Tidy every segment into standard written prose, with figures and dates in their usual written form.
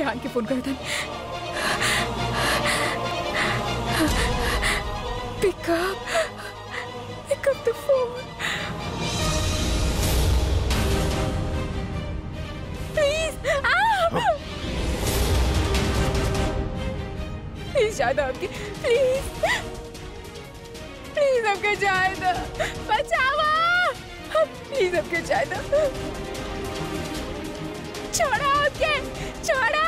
बिहान के फोन कर था। Pic up the phone please. Please जाए दो आपकी, प्लीज प्लीज हमके जाए दो, बचाओ प्लीज हमके जाए दो। छोड़ो हमके, छोड़ो।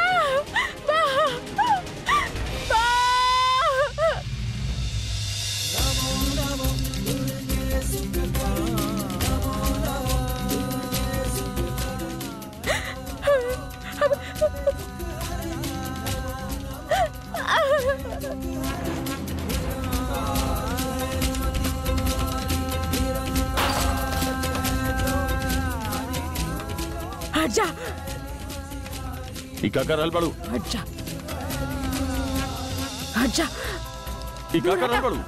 हट जा, इका कर हल बड़ू, हट जा, हट जा। इका कर हल बड़ू।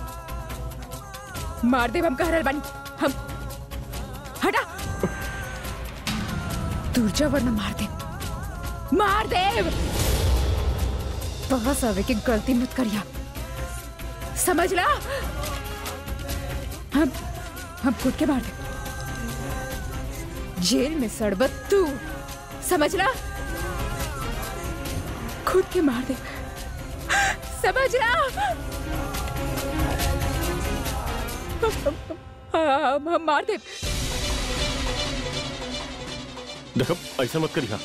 मार दे हम कह रहे बानी, हम हटा, दूर जा वरना मार दे, मार दे। पास आवे की गलती मत करिया, समझ ला। हम खुद के मार दे, जेल में सड़बत तू, समझ ला। खुद के मार दे, समझ ला। हम मार दे। देखो ऐसा मत करिया।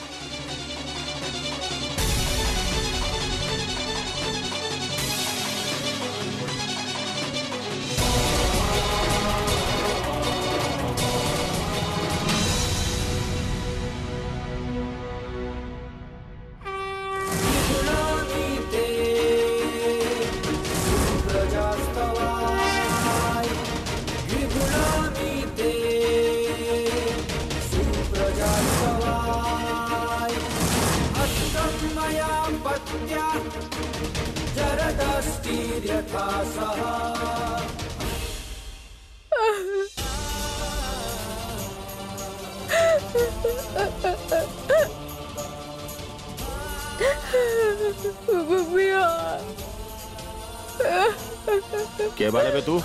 क्या बारे में तू?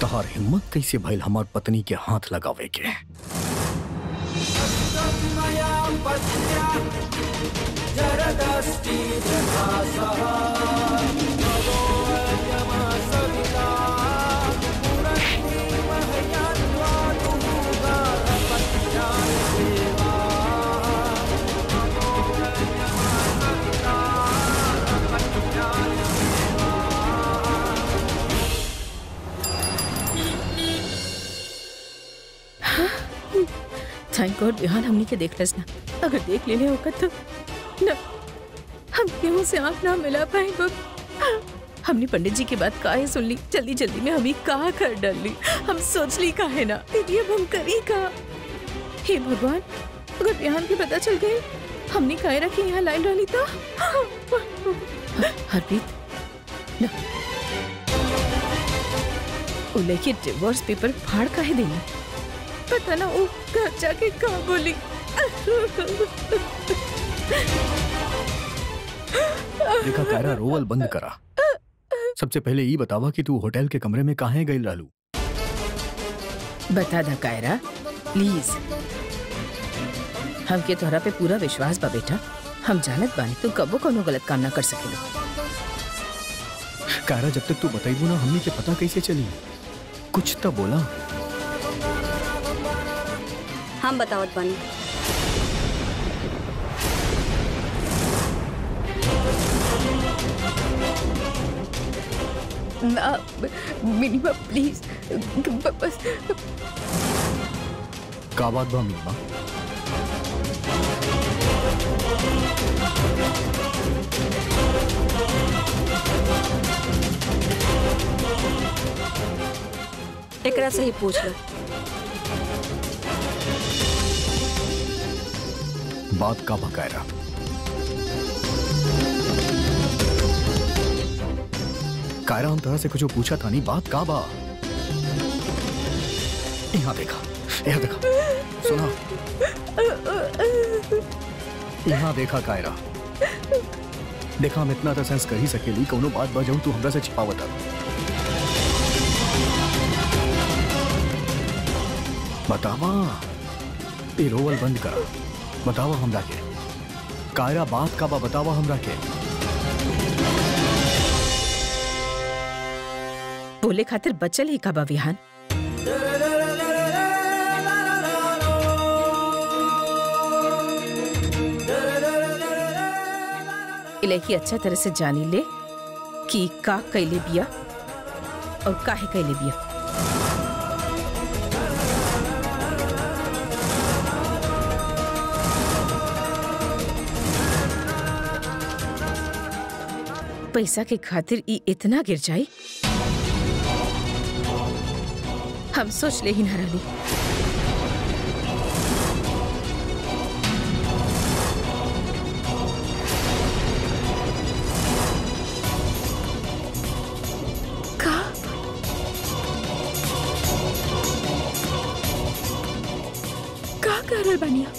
तहार हिम्मत कैसे भइल हमार पत्नी के हाथ लगावे के? थैंक गॉड बिहान हमने के देख लस ना, अगर देख लेने होगा तो न, हम क्यों से आँख ना मिला पाए। हमने पंडित जी की बात काहे सुन ली, जल्दी जल्दी में हमें कहा कर डाल ली। हम सोच ली काहे ना, दीदी अब हम करी का। हे भगवान, अगर बिहान की पता चल गई हमने काहे रखी यहाँ लाइन डाली तो। हरप्रीत न, वो लेके डिवोर्स पेपर फाड़ काहे देना, पता ना वो घर जाके कहाँ बोली। देखा कायरा, रोवल बंद करा। सबसे पहले ये बतावा कि तू होटल के कमरे में काहे गई रहलू? बता दा कायरा प्लीज। हमके तोहरा पे पूरा विश्वास बा बेटा, हम जानत बानी तू कबो कोनो गलत काम ना कर सकेला। कायरा, जब तक तू बताइबू ना हमनी के पता कैसे चली? कुछ तो बोला। हम बतावत बानी। ना मिनीमा प्लीज, बस। का बात बा मिनीमा? एकरा से ही पूछ लो। बात का बकायरा। कायरा हम तरह से कुछ पूछा था नहीं, बात का बा। यहाँ देखा, यहाँ देखा, सुना, यहाँ देखा कायरा, देखा हम इतना तो सेंस कर ही सकेली, कौनो बात बजाऊं तू हमरा से छिपावत। बतावा, ये रोवल बंद करा, बतावा हमरा के कायरा बात का बा, बतावा हमरा के। बोले खातिर बचल ही का बा विहान। इलाही अच्छा तरह से जानी ले कि का कैले बिया और काहे कैले बिया। पैसा के खातिर ई इतना गिर जाई, हम सोच ले ही न रही। का कर रहल बानिया?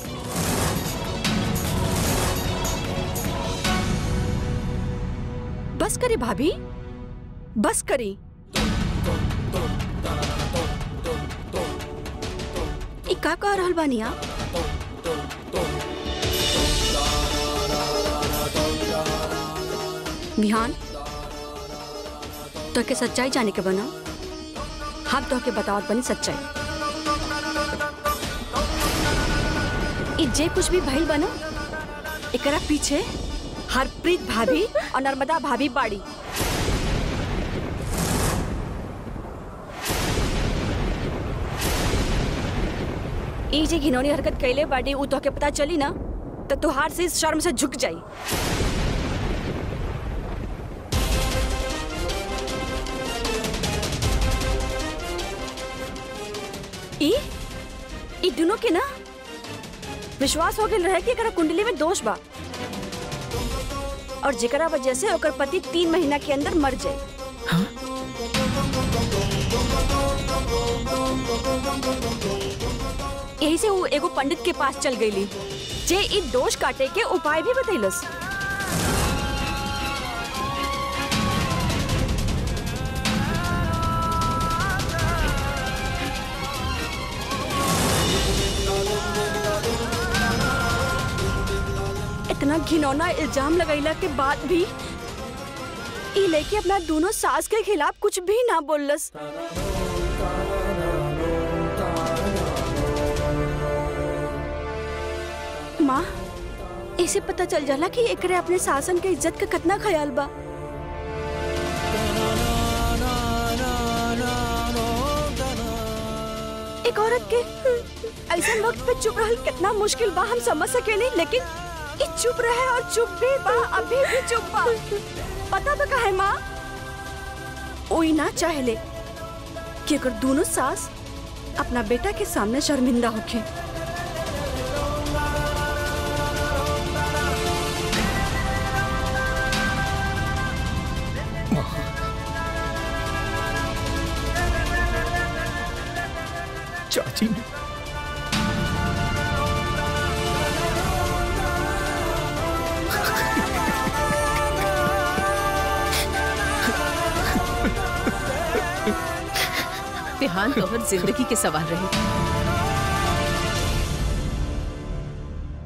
बस करी भाभी, बस करी। ई का कह रहल बानी आप? विहान, तो के सच्चाई जाने के बना, हम तो के बतावत बनी सच्चाई। ई जे कुछ भी भइल बना, एकरा पीछे हरप्रीत भाभी और नर्मदा भाभी बाड़ी। ई जे घिनौनी हरकत कैले बाड़ी उ तो के पता चली ना तो तुहार से शर्म से झुक जाई। ई दोनों के ना विश्वास हो गया रहे कि एकरा कुंडली में दोष बा और जेकरा वजह से ओकर पति 3 महीना के अंदर मर जाए। हाँ? यही से वो एगो पंडित के पास चल गईली जे ई दोष काटे के उपाय भी बतैलस। इतना घिनौना इल्जाम लगैला के बाद भी ई लेके अपना दोनों सास के खिलाफ कुछ भी ना बोललस। माँ, इसे पता चल जाला कि एकरे अपने सासन के इज्जत का कितना ख्याल बा। एक औरत के ऐसे वक्त पे चुप रहल कितना मुश्किल बा हम समझ सके नहीं, लेकिन ये चुप रहे और चुप भी बा, अभी भी चुप बा। पता तो कहे माँ, ओई ना चाहले कि अगर दोनों सास अपना बेटा के सामने शर्मिंदा होके। चाची विहान तो हर जिंदगी के सवाल रहे,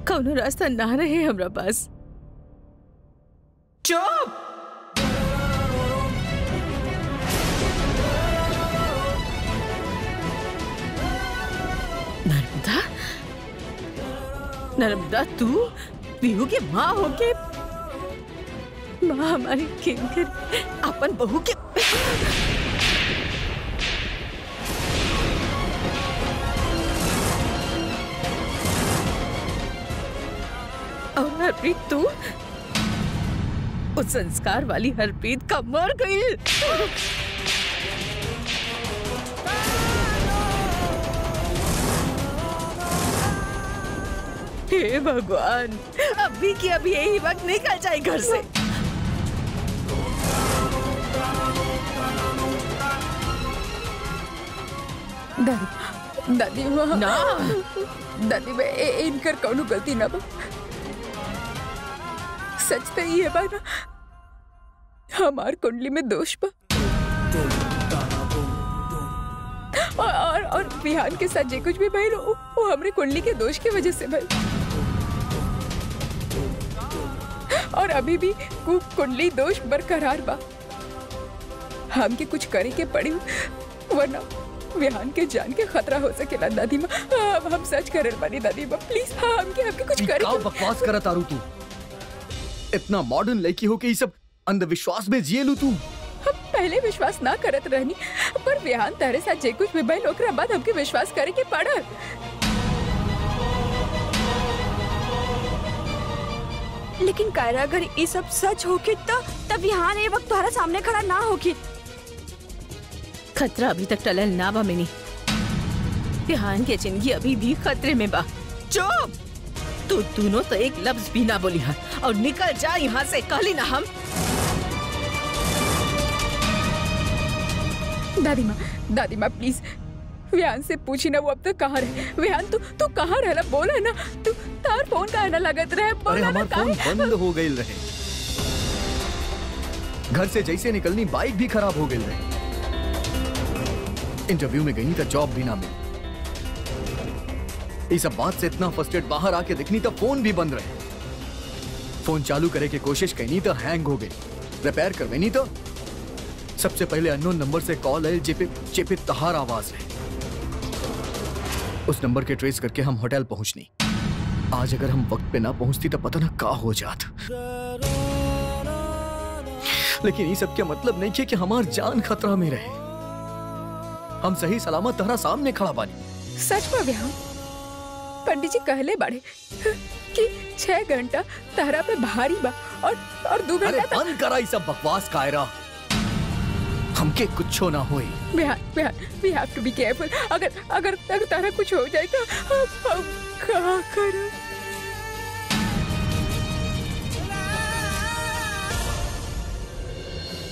कौनो रास्ता ना रहे हमरा पास। चुप! नर्मदा, नर्मदा तू पीहू के माँ होके, माँ हमारी किंकर अपन बहू के और हरप्रीत तू उस संस्कार वाली हरप्रीत का मर गई। हे भगवान, अभी की अभी यही वक्त निकल जाए घर से। दादी माँ ना दादी मैं इनकर कौनो गलती ना बा। सच तो ये बा ना, हमार कुंडली में दोष बा। और विहान के साथ जे कुछ भी भइल वो हमरे कुंडली के दोष की वजह से भइल। और अभी भी कुंडली दोष बरकरार बा। हमके कुछ करे के पड़ी, वरना विहान के जान के खतरा हो सकेला। दादी माँ हम सच करल बानी। दादी माँ प्लीज हमके कुछ करे। का बकवास करत आरू तू? इतना मॉडर्न लड़की हो के ये सब अंधविश्वास में जिए लू तू? हम पहले विश्वास ना करत रहनी, पर विहान तारे साथ जे कुछ भी भइल ओकरा बाद हमके विश्वास करे के पड़ल। लेकिन कायरा अगर ये सब सच होके तब विहान ये वक्त तुम्हारा सामने खड़ा ना होगी। खतरा अभी तक टलल ना बा मिनी। विहान के जिंदगी अभी भी खतरे में बा। चुप! तू दोनों तो एक लफ्ज भी ना बोली है और निकल जा यहाँ से। कहली ना हम। दादी माँ प्लीज विहान से पूछी ना वो अब तक कहाँ रहे। विहान तू कहाँ रहला? बोला ना, तू तार फोन काहे ना लगत रहे? अरे बोला ना हमार फोन बंद हो गई रहे। घर से जैसे निकलनी बाइक भी खराब हो गई रहे। इंटरव्यू में गई तो जॉब भी ना मिली। इस सब बात से इतना फ्रस्ट्रेट बाहर आके दिखनी तो फोन भी बंद रहे। फोन चालू करे की कोशिश करनी तो हैंग हो गई। रिपेयर करवेनी तो सबसे पहले अननोन नंबर से कॉल है जेपे तहार आवाज है। उस नंबर के ट्रेस करके हम होटल पहुंचनी। आज अगर हम वक्त पे ना पहुंचती तो पता ना क्या हो जात। लेकिन ये सब क्या मतलब नहीं है कि हमार जान खतरा में रहे। हम सही सलामत तहरा सामने खड़ा बानी। सच में विहान पंडित जी कहले बाड़े कि 6 घंटा तहरा पे भारी बा और 2 अरे घंटा बंद करा ये सब बकवास कायरा। हमके कुछो ना होई। Vihaan V have to be careful. अगर तहरा कुछ हो जाए तो हम क्या करें?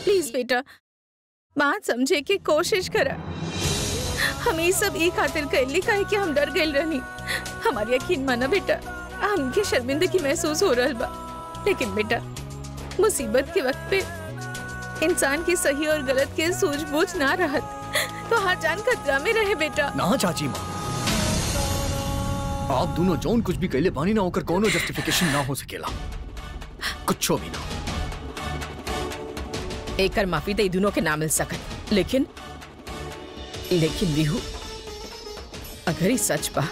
प्लीज बेटा बात समझे की कोशिश करा। हम ये सब एक खातिर कैली काहे कि हम डर गए रहनी। हमारी यकीन माना बेटा, हमके शर्मिंदगी महसूस हो रहा बा। लेकिन बेटा मुसीबत के वक्त पे इंसान की सही और गलत के सूझबूझ ना रहत तो हर जान खतरा में रहे बेटा। ना चाची माँ, आप दोनों जौन कुछ भी कहले बानी ना होकर कोनो जस्टिफिकेशन ना हो सकेला। कुछो भी ना। एकर माफी तो दोनों के ना मिल सकत। लेकिन विहू अगर ही सच बा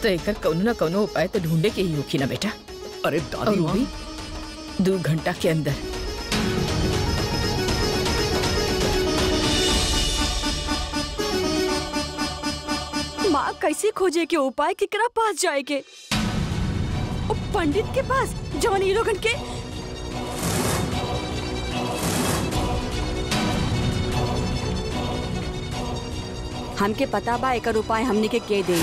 तो एकर कौनो ना कौनो उपाय तो ढूंढे के ही होखी ना बेटा। अरे और दादी वो माँ, भी 2 घंटा के अंदर। माँ कैसे खोजे के उपाय केकरा पास जाए के? ओ पंडित के पास जवन ई लोगन के हमके पता बा एकर उपाय हमने के दे।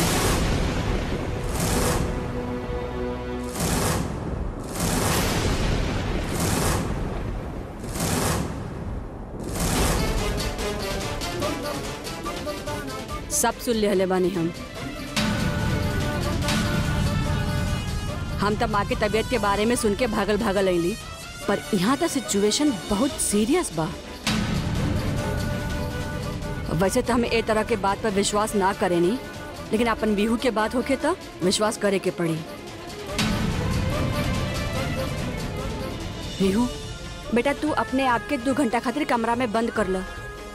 सब सुन ले बानी हम तब माँ के तबीयत के बारे में सुन के भागल अली, पर यहाँ तो सिचुएशन बहुत सीरियस बा। वैसे तो हमें ए तरह के बात पर विश्वास ना करे नहीं, लेकिन अपन बिहू के बात होके तो विश्वास करे के पड़ी। बिहू बेटा तू अपने आप के 2 घंटा खातिर कमरा में बंद कर लो।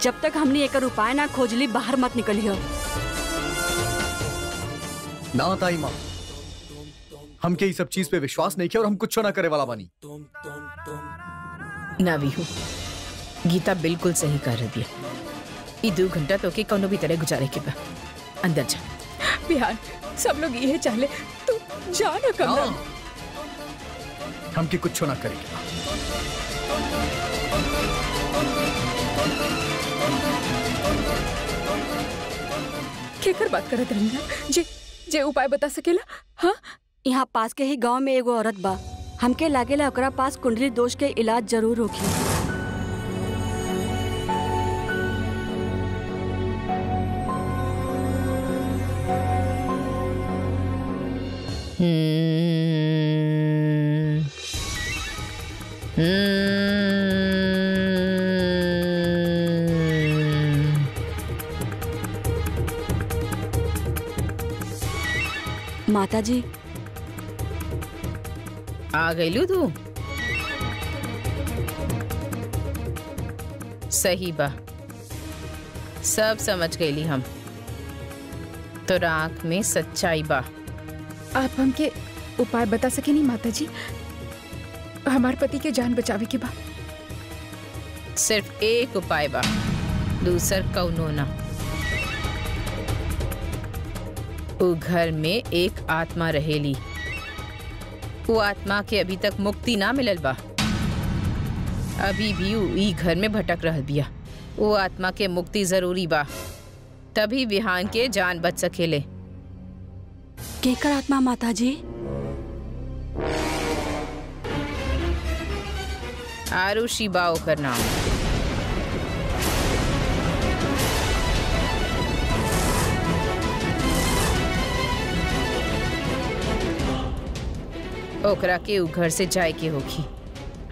जब तक हमने एक उपाय ना खोज ली बाहर मत निकलियो। ना ताई माँ, हमके ये सब चीज पे विश्वास नहीं किया और हम कुछ ना करे वाला बानी। ना विहू, गीता बिल्कुल सही कह रही है। ये 2 घंटा तो के कोनो भी तरह गुजारे के बा। अंदर जा। विहान सब लोग ये चाहले तू जा ना कमरा। हमके कुछ ना करेंगे। केकर बात करत रही जे जे उपाय बता सकेला? हाँ, यहाँ पास के ही गांव में एगो औरत बा, हमके लागेला ओकरा पास कुंडली दोष के इलाज जरूर होगी। माता जी आ गईलू तू? सही बा, सब समझ गईली हम। तोरा आंख में सच्चाई बा। आप हमके उपाय बता सके नहीं माता जी? हमार पति के जान बचावे के बा। सिर्फ एक उपाय बा, दूसर कौनो ना। उ घर में एक आत्मा रहेली, वो आत्मा के अभी तक मुक्ति ना मिलल बा। अभी भी उ ई घर में भटक रहल बिया। वो आत्मा के मुक्ति जरूरी बा, तभी विहान के जान बच सकेले। केकर आत्मा माता जी? आरुषि बा ओकर नाम। ओकरा के उ घर से जाए के होगी।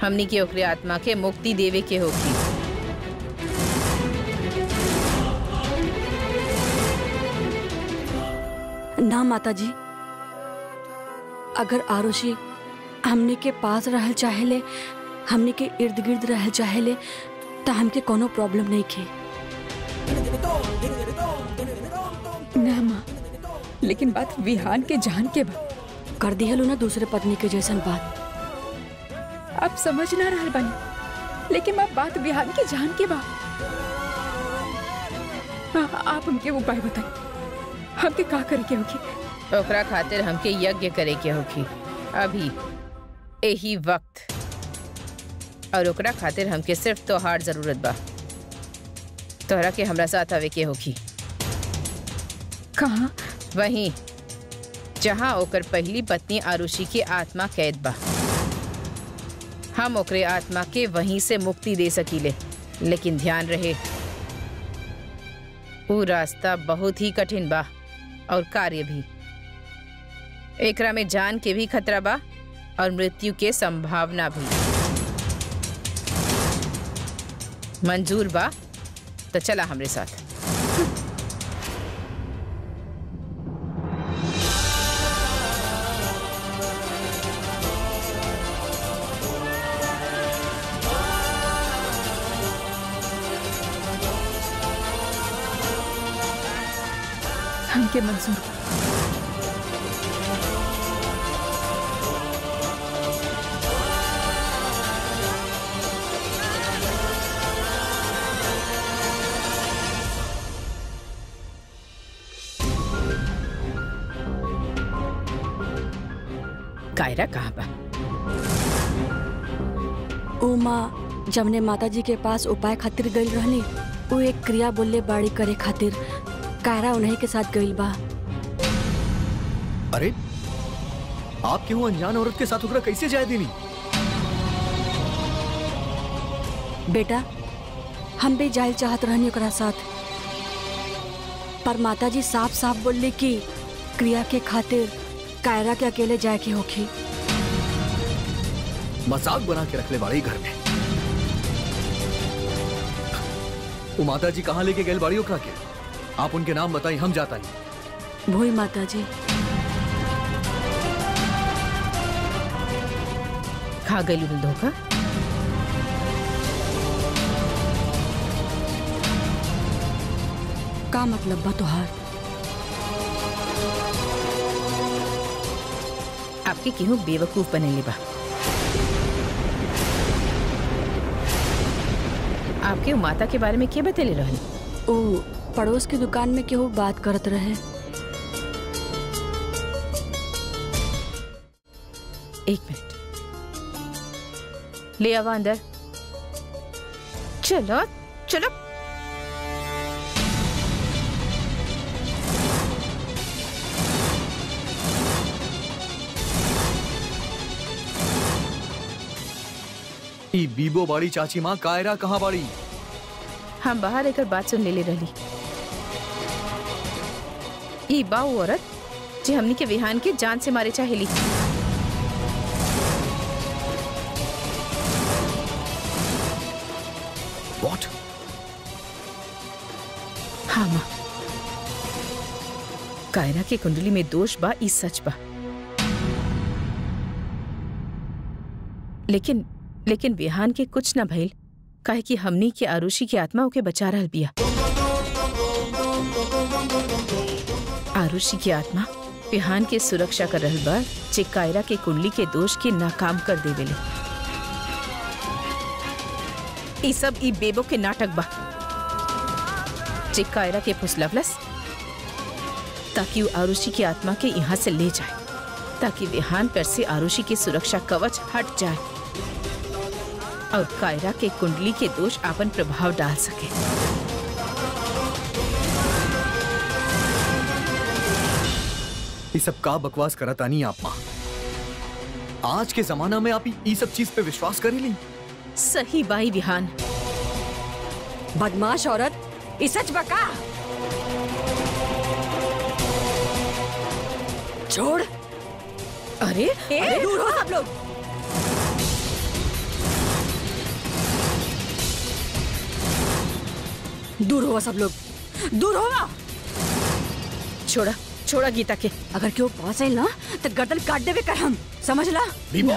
हमनी के ओकरे आत्मा के मुक्ति देवे के होगी। ना माता जी, अगर आरुषि हमने के पास रहल चाहेले, हमने के इर्द गिर्द रहल चाहेले, तो हमके कोनो प्रॉब्लम नहीं खे। ना माँ, लेकिन बात विहान के जान के बा। कर दिहलू ना दूसरे पत्नी के जैसन बात। आप समझ ना रहल बानी, लेकिन माँ बात विहान के जान के बा। आप हमके उपाय बताइए, हमके का करे के होगी? ओकरा खातिर हमके यज्ञ करे के होगी अभी यही वक्त। और ओकरा खातिर हमके सिर्फ तोहार जरूरत बा। तोहरा के हमरा साथ आवे के होगी। कहाँ? वहीं जहाँ ओकर पहली पत्नी आरुषि की आत्मा कैद बा। हम ओकरे आत्मा के वहीं से मुक्ति दे सकीले, लेकिन ध्यान रहे वो रास्ता बहुत ही कठिन बा और कार्य भी। एकरा में जान के भी खतरा बा और मृत्यु के संभावना भी। मंजूर बा तो चला हमरे साथ। हमके मंजूर बा। कायरा कहाँ बा? ओ माँ, जमने माता जी के पास उपाय खातिर गई रहनी, वो एक क्रिया बोले बाड़ी करे खातिर कायरा उन्हीं के साथ गई बा। अरे आप क्यों अनजान औरत के साथ ओकरा कैसे जाए देनी? बेटा, हम भी जायल चाहत रहनी ओकरा साथ, पर माता जी साफ साफ बोली कि क्रिया के खातिर कायरा के अकेले जाए के होखी। मजाक बना के रख ले बाड़ी घर में। वो माता जी कहाँ लेके गए बाड़ी ओकरा के? आप उनके नाम बताई, हम जाता ही। भोई माता जी। खा गई धोखा। का मतलब बा तोहार? आपके केहू बेवकूफ बनेले बा। आपके माता के बारे में क्या बतेले रहन? ओ पड़ोस की दुकान में केहू बात करत रहे। एक मिनट, ले आवा अंदर। चलो चलो। ई बीबो बाड़ी चाची माँ कायरा कहाँ बाड़ी? हम बाहर एकर बात सुन ले रही। ई बाऊ औरत जे हमनी के विहान के जान से मारे चाहेली। What? हाँ माँ, कायरा के कुंडली में दोष बा, ई सच बा। लेकिन विहान के कुछ न भइल, काहे कि हमनी के आरुषि की आत्मा ओके बचा रहल बिया। आरुषि की आत्मा विहान के सुरक्षा कर रहल बा, जे कायरा के कुंडली के दोष के नाकाम कर देवेले। ई सब ई बेबो के नाटक बा, जे कायरा के फुसलवलस ताकि वो आरुषि की आत्मा के यहाँ से ले जाए, ताकि विहान पर से आरुषि की सुरक्षा कवच हट जाए और कायरा के कुंडली के दोष आपन प्रभाव डाल सके। ये सब का बकवास करता नहीं आप माँ? आज के जमाना में आप ये सब चीज पे विश्वास करेली? सही बाई विहान। बदमाश औरत, ये सच बका? छोड़। अरे दूर हो सब लोग। दूर हो सब लोग, दूर हो। छोड़ा छोड़ा गीता के। अगर क्यों पास है ना तो गर्दन काट देवे कर हम, समझ ला? बीबो!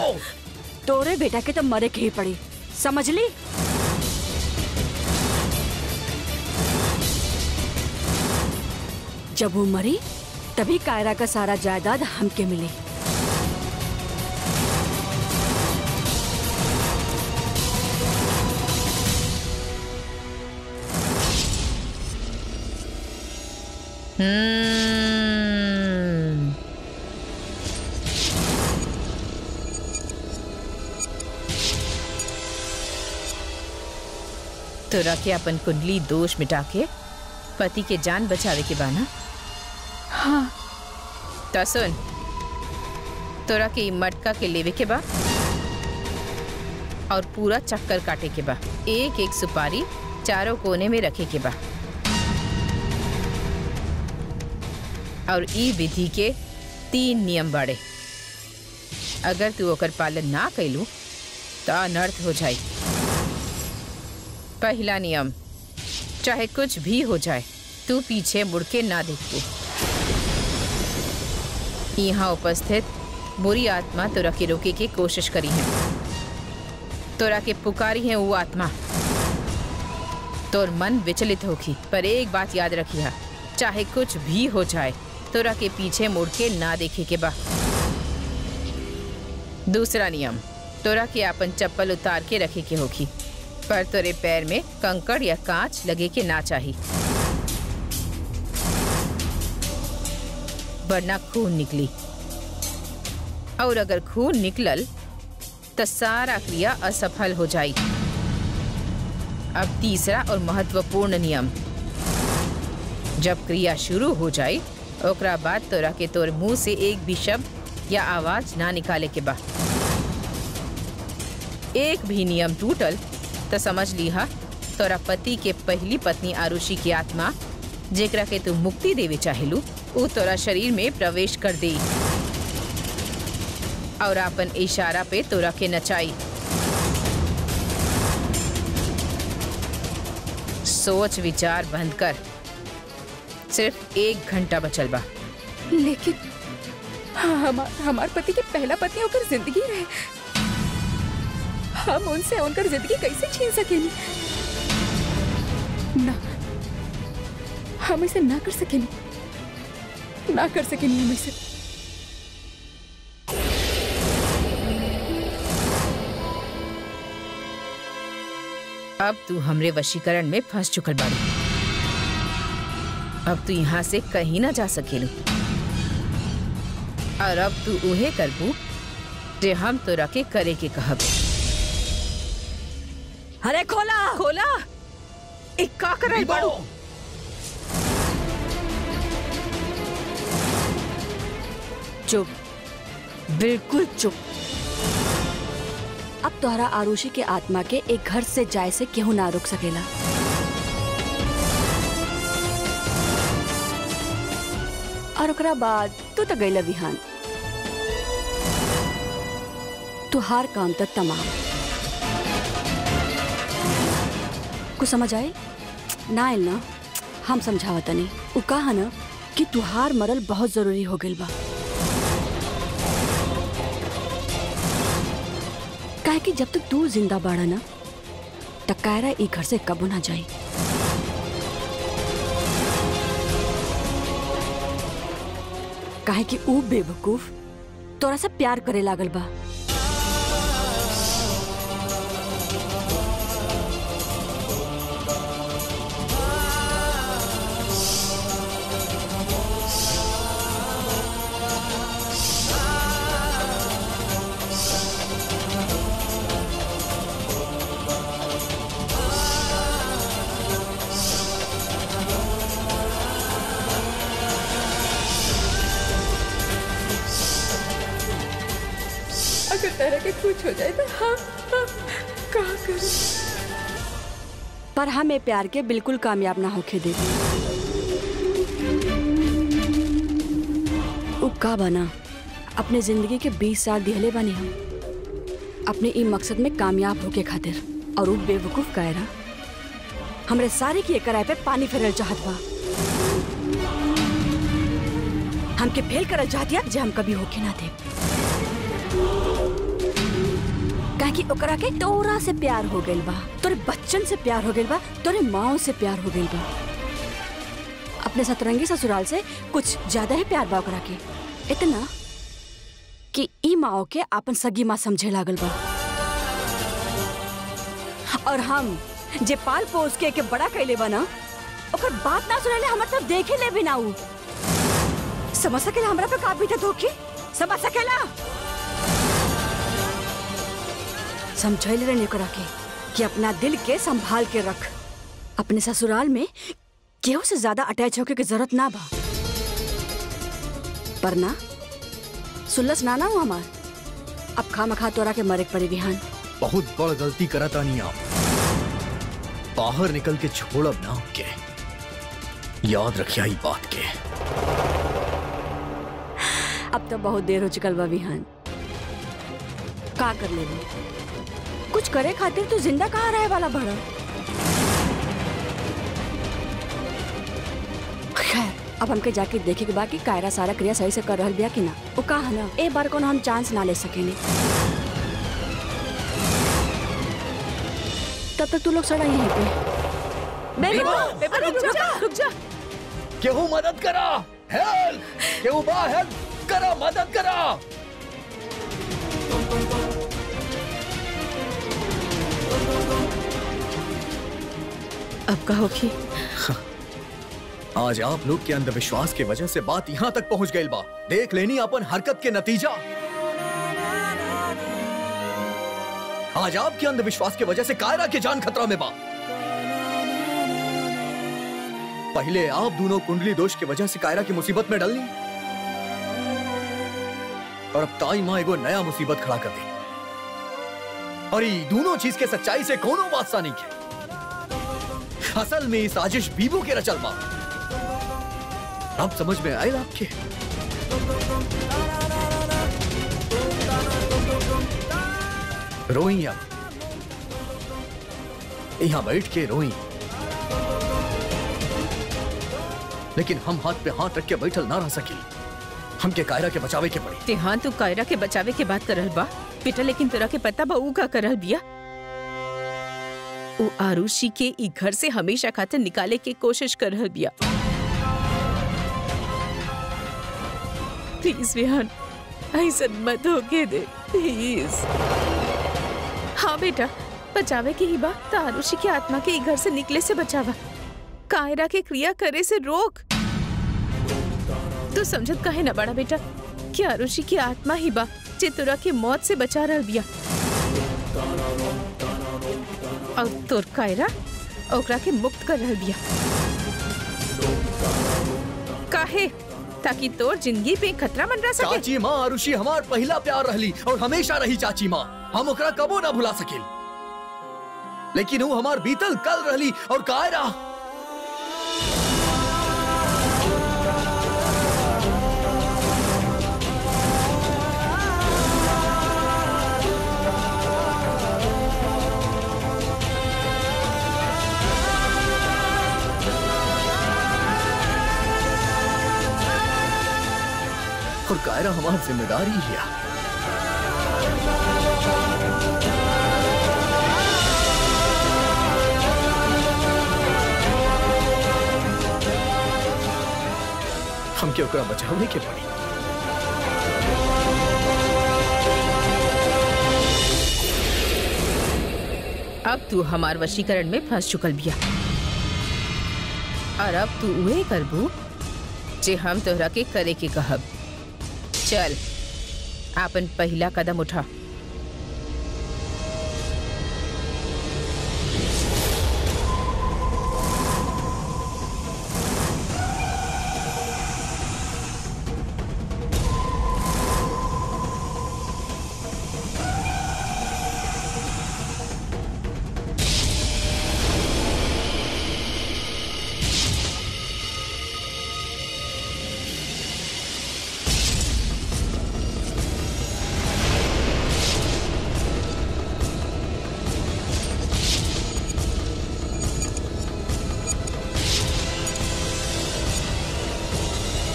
तोरे बेटा के तो मरे के ही पड़ी, समझ ली? जब वो मरी तभी कायरा का सारा जायदाद हमके मिले। तोरा के अपन कुंडली दोष मिटा के पति के जान बचावे के बाना। हाँ। तो सुन, तोरा के मटका के लेवे के बा और पूरा चक्कर काटे के बा। एक एक सुपारी चारों कोने में रखे के बा और ई विधि के 3 नियम बाड़े। अगर तू ओकर पालन ना कैलू तो अनर्थ हो जाई। पहला नियम, चाहे कुछ भी हो जाए तू पीछे मुड़ के ना देखू। यहाँ उपस्थित बुरी आत्मा तोरा के रोके की कोशिश करी है, तोरा के पुकारी है वो आत्मा। तोर मन विचलित होगी, पर एक बात याद रखिया, चाहे कुछ भी हो जाए तोरा के पीछे मुड़ के ना देखे के बा। दूसरा नियम, तोरा के अपन चप्पल उतार के रखे के होगी, पर तोरे पैर में कंकड़ या कांच लगे के ना चाहिए, वरना खून निकली। और अगर खून निकलल तो सारा क्रिया असफल हो जाई। अब तीसरा और महत्वपूर्ण नियम, जब क्रिया शुरू हो जाए ओकरा बाद तोरा के तोर मुंह से एक भी शब्द या आवाज ना निकाले के बा। एक भी नियम टूटल तो समझ लिहा तोरा पति के पहली पत्नी आरुषि की आत्मा, जेकरा के तू मुक्ति देवे चाहेलू, उ तोरा शरीर में प्रवेश कर दे और अपन इशारा पे तोरा के नचाई। सोच विचार बंद कर, सिर्फ 1 घंटा बचल बा। लेकिन हमार पति के पहला पत्नी होकर जिंदगी रहे, हम उनसे उनकर जिंदगी कैसे छीन सकेंगे? ना, हम इसे ना कर सकेंगे, ना कर सकेंगे हम इसे। अब तू हमरे वशीकरण में फंस चुकल बाड़ी। अब तू यहाँ से कहीं ना जा सकेलू और अब तू उहे करबू जे हम तोरा के करे के कहब। अरे खोला खोला, एक का करल बाड़ू? चुप, बिल्कुल चुप। अब अब तोहरा आरुषि के आत्मा के एक घर से जाए से केहू ना रोक सकेला। और ओकरा बाद तू तो गईला विहान, तुहार काम तक तमाम। कुछ समझ आए ना? आइल ना? हम समझावत नहीं। उ कहा ना कि तुहार मरल बहुत जरूरी हो गइल बा, काहे कि जब तक तू जिंदा बाड़ा ना तब कायरा ई घर से कबू ना जाई। काहे कि ऊ बेवकूफ तोरा से प्यार करे लागल बा। अगर तरह के कुछ हो जाए तो हाँ कहा करूं? पर हमें प्यार के बिल्कुल कामयाब ना होके दे। उ का बना अपने जिंदगी के 20 साल दिहले बने हम अपने ई मकसद में कामयाब होके खातिर, और उ बेवकूफ कायरा हमरे सारे की कराए पे पानी फेरल चाहत बा। हमके फेल करल चाहतिया जे हम कभी होके ना दे। काहे कि ओकरा के तोरा से प्यार हो गइल बा, तोरे बच्चन से प्यार हो गइल बा, तोरे माँ से प्यार हो गइल बा। अपने सतरंगी ससुराल से कुछ ज्यादा ही प्यार बा ओकरा के, इतना कि ई माँ के अपन सगी माँ समझे लागल बा। और हम जे पाल पोस के बड़ा कैले बा ना, ओकर बात ना सुनले हमर तरफ देखे ले भी ना। उ समझ सकेला हमरा पे का बीतत होखी? समझ सकेला? समझाइल रहे ओकरा के कि अपना दिल के संभाल के रख। अपने ससुराल में केहू से ज्यादा अटैच होके की जरूरत ना बा। पर ना सुल्लस ना ना हमार, अब खामखा तोरा के मरे पड़े विहान। बहुत बड़ गलती करता नहीं आप। बाहर निकल के छोड़ब ना के, याद रखिया ई बात के। अब तो बहुत देर हो चुकल बा विहान, का कर ले? कुछ करे खातिर तू जिंदा कहाँ रहे वाला बड़ा? खैर अब हमके जाके देखे के बा कि कायरा सारा क्रिया सही से कर रहल बिया कि ना। वो कहा ना एक बार को हम चांस ना ले सकेनी। तब तक तू लोग सड़ा यहीं पे। रुक जा। केहू मदद करा, हेल्प! केहू बा हेल्प करा, मदद करा। अब कहो कि आज आप लोग के अंधविश्वास के वजह से बात यहाँ तक पहुँच गई बा। देख लेनी अपन हरकत के नतीजा। आज आपके अंधविश्वास के वजह से कायरा की जान खतरा में बा। पहले आप दोनों कुंडली दोष की वजह से कायरा की मुसीबत में डलनी, और अब ताई माँ एगो नया मुसीबत खड़ा कर दी। और ये दोनों चीज के सच्चाई से कोनो वास्ता नहीं है। असल में इस साजिश बीबू के रचल बा। अब समझ में आए आपके? रोई अब, यहां बैठ के रोई, लेकिन हम हाथ पे हाथ रख के बैठल ना रह सकी। हमके कायरा के बचावे के पड़ी। हाँ तू कायरा के बचावे के बात कर रहल बा बेटा, लेकिन तोरा के पता बा ऊ का कर रहल बिया? ऊ आरुषि के ई घर से हमेशा खातिर निकाले के कोशिश कर रहल बिया। प्लीज विहान ऐसा मत होके दे प्लीज। हाँ बेटा बचावे की ही बात तो आरुषि की आत्मा के ई घर से निकले से बचावा, कायरा के क्रिया करे से रोक। तू समझत काहे ना बड़ा बेटा कि आरुषि की आत्मा ही बा जे तोरा के मौत से बचा रहल बिया, और तोर कायरा ओकरा के मुक्त कर रहल बिया। काहे? ताकि तोर जिंदगी पे खतरा मंडरा सके। चाची माँ आरुषि हमार पहला प्यार रहली और हमेशा रही चाची माँ। हम ओकरा कबो ना भुला सकेल, लेकिन वो हमार बीतल कल रहली और कायरा और कायरा हमारी जिम्मेदारी है। हम क्यों ओकरा बचावने के पड़ी। अब तू हमार वशीकरण में फंस चुकल बिया और अब तू उहे करबू जे हम तोहरा के करे के कहब। चल आपन पहला कदम उठा।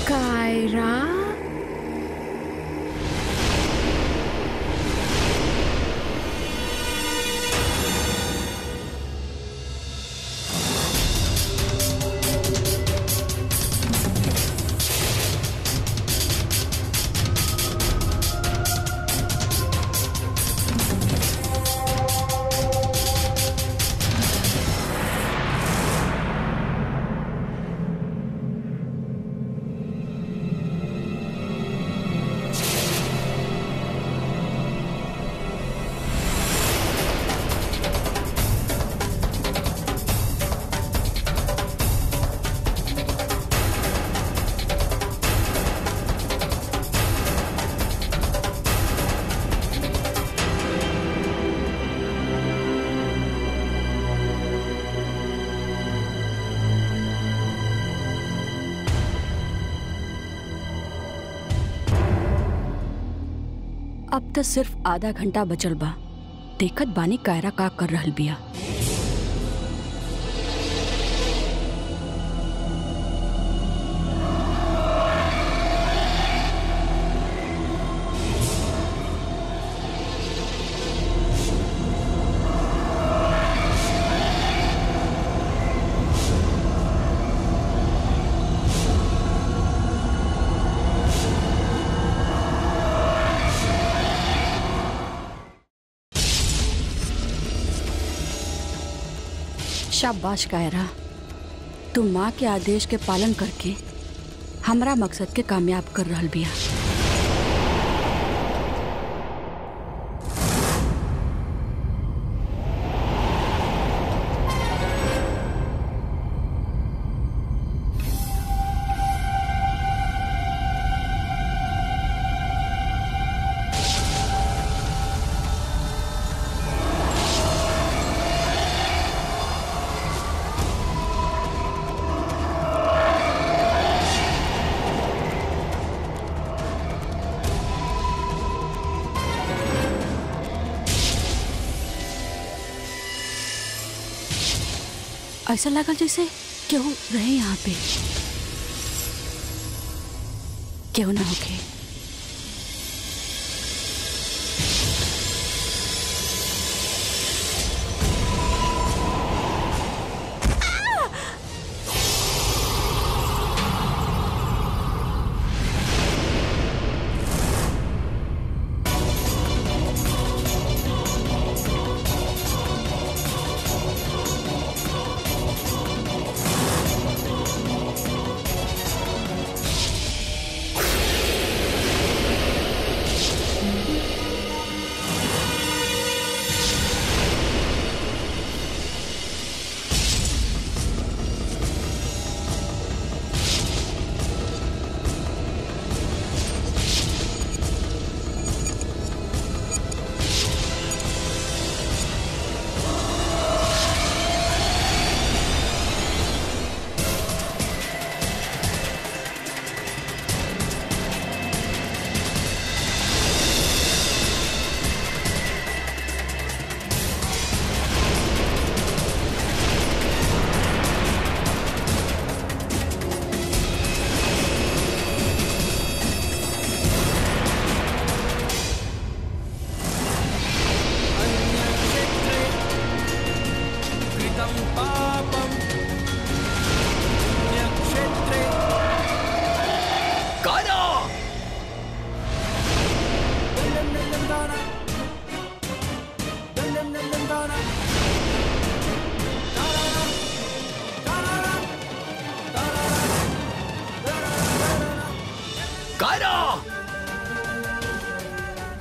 कायरा, अब तो सिर्फ आधा घंटा बचल बा। देखत बानी कायरा का कर रहल बिया। शाबाश कायरा, तू माँ के आदेश के पालन करके हमरा मकसद के कामयाब कर रहल बिया। ऐसा लगा जैसे क्यों रहे यहाँ पे, क्यों ना होके।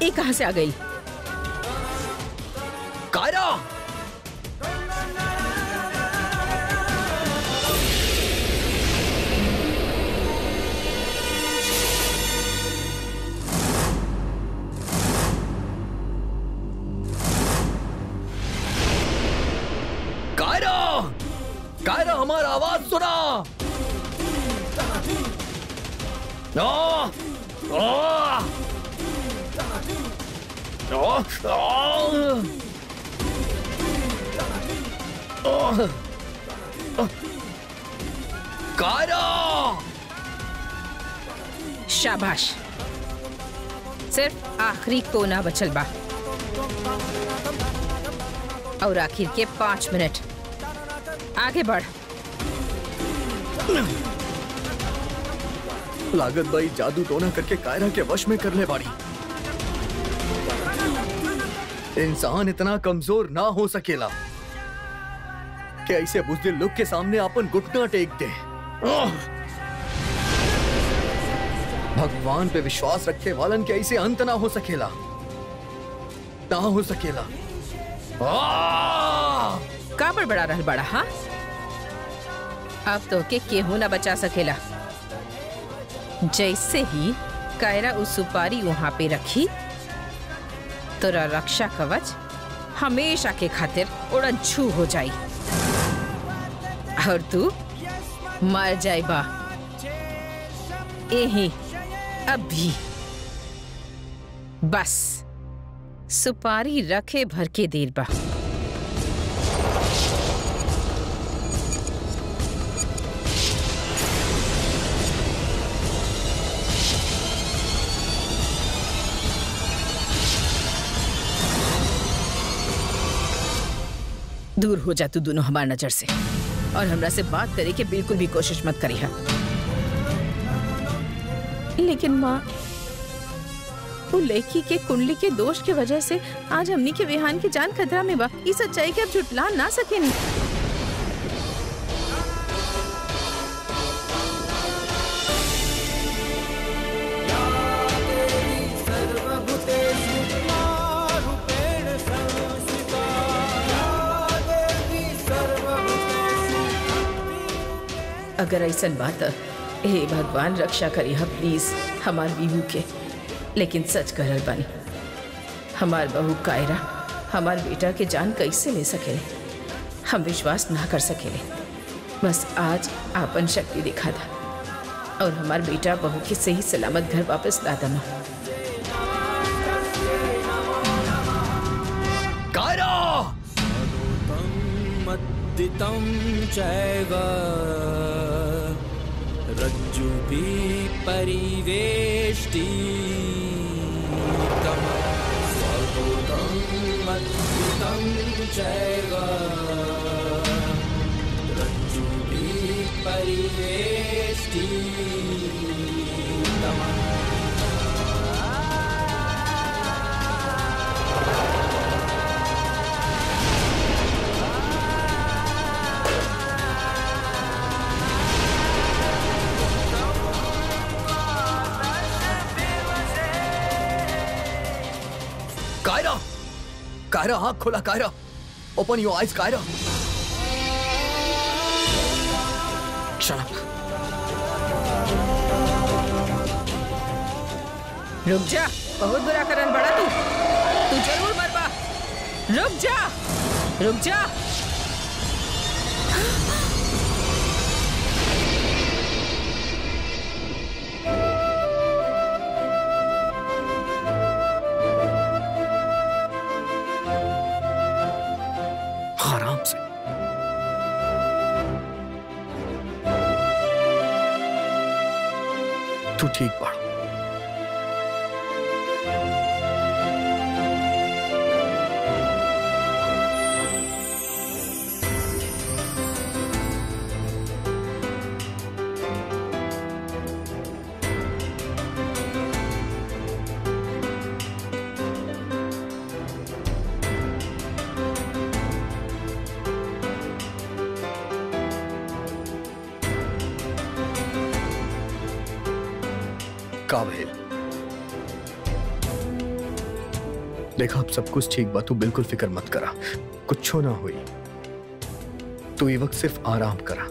ये कहां से आ गई? कायरा! कायरा! कायरा, हमारा आवाज सुना! कायरा! शाबाश, सिर्फ आखिरी कोना बचल बा और आखिर के 5 मिनट। आगे बढ़। लागत भाई जादू टोना करके कायरा के वश में कर ले बाड़ी। इंसान इतना कमजोर ना हो सकेला कि ऐसे बुज़दिल लोग के सामने अपन घुटना टेक दे। भगवान पे विश्वास रखे वालन के ऐसे अंत ना हो सकेला, ना हो सकेला। का बड़ा रहल बड़ा? हाँ, अब तो के केहू ना बचा सकेला। जैसे ही कायरा उस सुपारी वहां पे रखी, तोरा रक्षा कवच हमेशा के खातिर उड़न छू हो जाई और तू मर जाएगा यही अभी। बस सुपारी रखे भर के देर बा। दूर हो जा तू दोनों हमार नजर से, और हमरा से बात करे के बिल्कुल भी कोशिश मत करी है। लेकिन माँ, वो लड़की के कुंडली के दोष की वजह से आज हमनी के विहान की जान खतरा में बा। इस सच्चाई के अब झुटला ना सके नहीं। अगर ऐसा बात है, हे भगवान रक्षा करी हा प्लीज हमार बीबू के। लेकिन सच करल बानी, हमार बहू कायरा हमार बेटा के जान कैसे ले सकेले? हम विश्वास ना कर सकेले। बस आज आपन शक्ति दिखा था और हमार बेटा बहू के सही सलामत घर वापस ला दमा। कायरा! मद्दितं चैव रज्जुभिः परिवेष्टितं स्वभूतं मद्दितं चैव रज्जुभिः परिवेष्टितं। कायरा! कायरा, आँख खोला कायरा! ओपन योर आइज कायरा! Shut up. रुक जा, बहुत बुरा करन बड़ा तू जरूर मरबा। रुक जा, रुक जा। आराम से। तू ठीक पड़। देखा, अब सब कुछ ठीक बा, तू बिल्कुल फिक्र मत करा, कुछ ना हुई। तू ये वक्त सिर्फ आराम करा।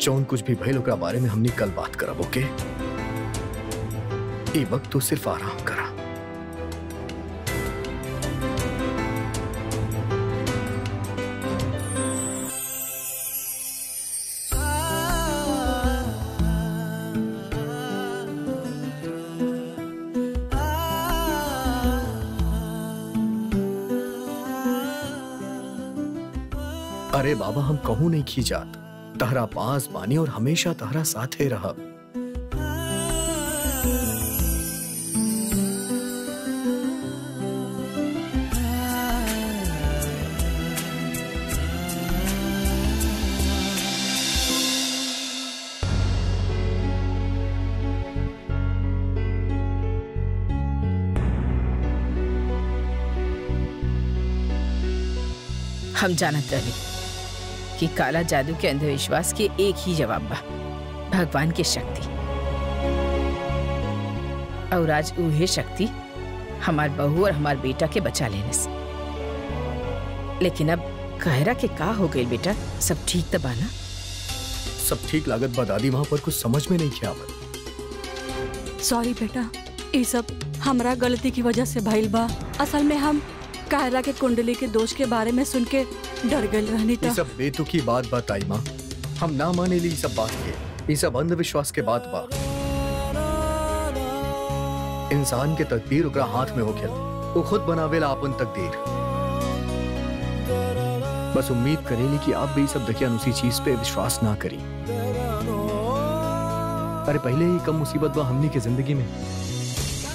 जौन कुछ भी भइल ओकरा बारे में हमनी कल बात करब, ओके? ये वक्त तू सिर्फ आराम करा। अरे बाबा, हम कहूं नहीं खी जात, तहरा पास बानी और हमेशा तहरा साथे रहब। हम जानत रहे कि काला जादू के अंधविश्वास के एक ही जवाब बा, भगवान की शक्ति। और आज उहे शक्ति हमार बहू और हमार बेटा के बचा लेने से। लेकिन अब कायरा के का हो गई बेटा? सब ठीक तो बा ना? सब ठीक लागत बा दादी, वहां पर कुछ समझ में नहीं किया आवत। सॉरी बेटा, ये सब हमरा गलती की वजह से भइल बा। असल में हम कायरा के कुंडली के दोष के बारे में सुन के डर गए रहनी। ये सब बेतुकी बात बा ताई माँ, हम ना माने ली सब बात के। ये सब अंधविश्वास के बात बा। इंसान के तकदीर ओकरा हाथ में होखेला, वो खुद बनावेला अपन तकदीर। बस उम्मीद करेली कि आप भी सब दकियान उसी चीज पे विश्वास ना करी। अरे पहले ही कम मुसीबत बा हमनी के जिंदगी में।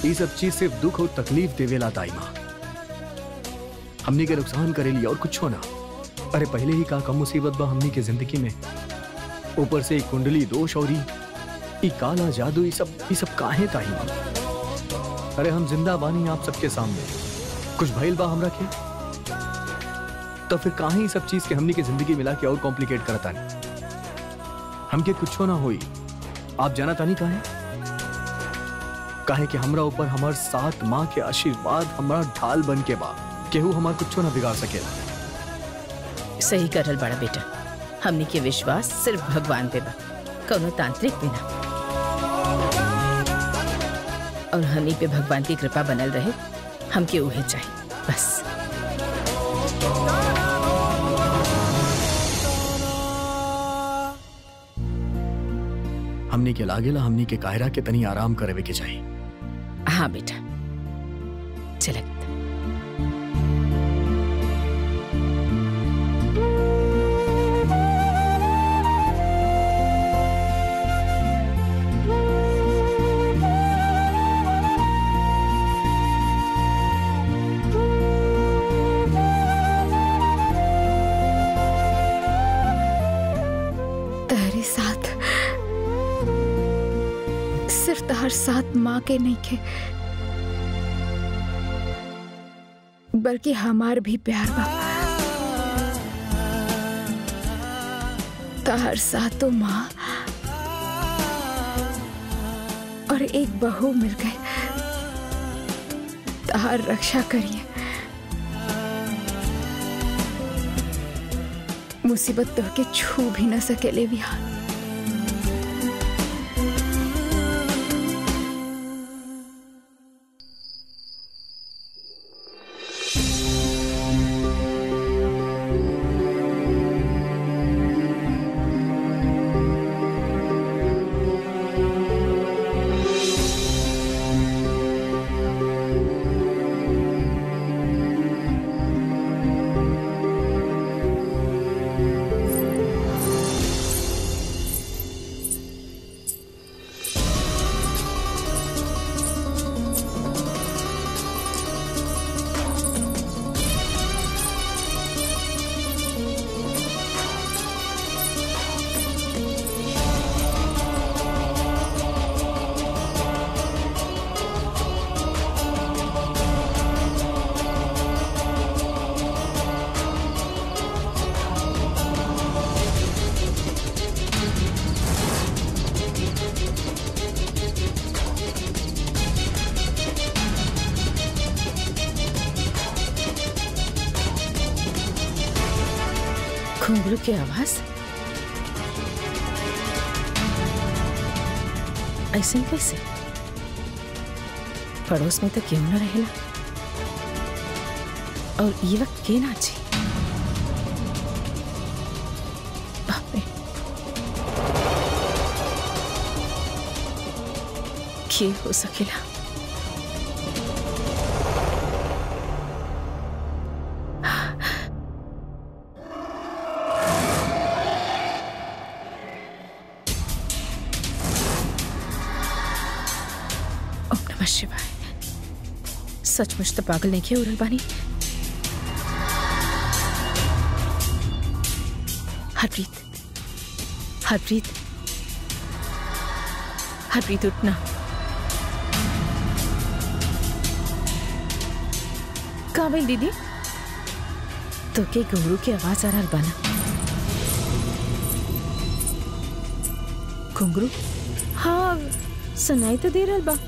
ये सब चीज सिर्फ दुख और तकलीफ देवेला ताई माँ, हमनी के नुकसान करेली और कुछ होना। अरे पहले ही का कम मुसीबत बा हमनी के जिंदगी में, ऊपर से कुंडली दोष और ई काला जादू, ये सब काहे ताई माँ? अरे हम जिंदा बानी आप सबके सामने, कुछ भइल बा हमरा के, तो फिर काहे सब चीज के हमनी के जिंदगी मिला के और कॉम्प्लिकेट करता नहीं? हमके कुछ ना होई, आप जाना तानी काहे कि हमरा ऊपर हमार 7 माँ के आशीर्वाद हमारा ढाल बन के बा। केहू हमार कुछ ना बिगाड़ सकेला। सही करल बड़ा बेटा, हमनी के विश्वास सिर्फ भगवान पे बा, कौनो तांत्रिक पे ना। और हमनी पे भगवान की कृपा बनल रहे, हमके उहे चाहिए बस। हमनी के लागेला हमनी के कायरा के तनी आराम करे के चाहिए। हाँ बेटा, चले। हर साथ माँ के नहीं के, बल्कि हमार भी प्यार बा। तहर साथों माँ और एक बहू मिल गए, तहर रक्षा करिए। मुसीबत तो के छू भी न सकेले विहान। की आवाज? ऐसे कैसे? पड़ोस में तो क्यों न रहेला? और ये वक्त के नाची? बाप रे, के हो सकेला? शिवाय, सचमुच तो पागल नहीं किया उड़ल बानी। हरप्रीत, हरप्रीत, हरप्रीत उठना। कहाँ गई दीदी? तो के घुंघरू की आवाज आ रहा बाना? घुंघरू? हाँ, सुनाई तो दे रहा बा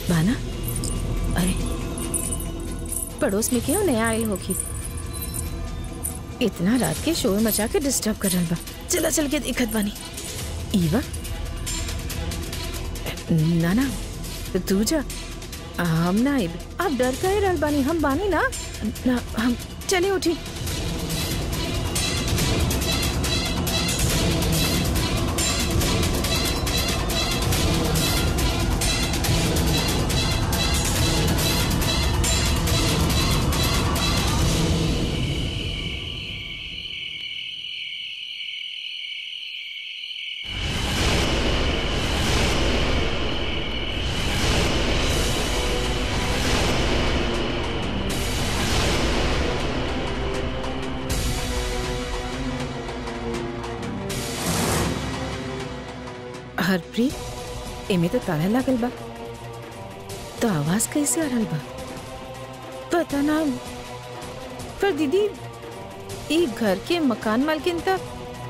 बाना। अरे पड़ोस में क्यों नया आयल होगी? इतना रात के शोर मचा के डिस्टर्ब कर रहा बा। चला चल के देखत बानी। ईवा ना ना तू जा, हम ना आइब। आप डर काहे रहल बानी? हम बानी ना, ना हम चले उठी। हरप्रीत, एमे तो ताला लागल बा, तो आवाज कैसे आ रहल बा? पता ना। पर दीदी, ई घर के मकान मालकिन त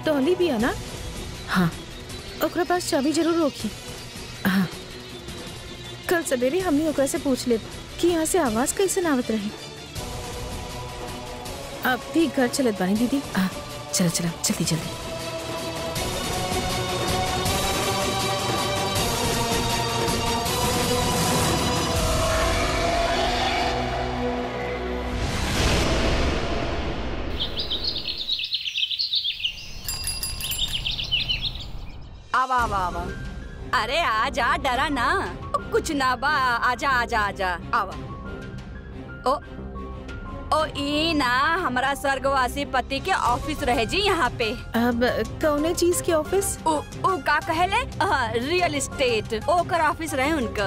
टोली भी है ना? हाँ, ओकरा पास चाबी जरूर होगी। हाँ, कल सवेरे हमने ओकरा से पूछ ले कि यहाँ से आवाज कैसे नावत रही। अब भी घर चलत बानी दीदी। हाँ, चला चला जल्दी जल्दी। आवा आवा आवा। अरे आजा, डरा ना, कुछ ना बा। आजा आजा आजा आवा। ओ ओ ई ना हमारा स्वर्गवासी पति के ऑफिस रहे जी यहाँ पे। अब कौने चीज के ऑफिस? ओ का कहले? रियल एस्टेट ओकर ऑफिस रहे उनका।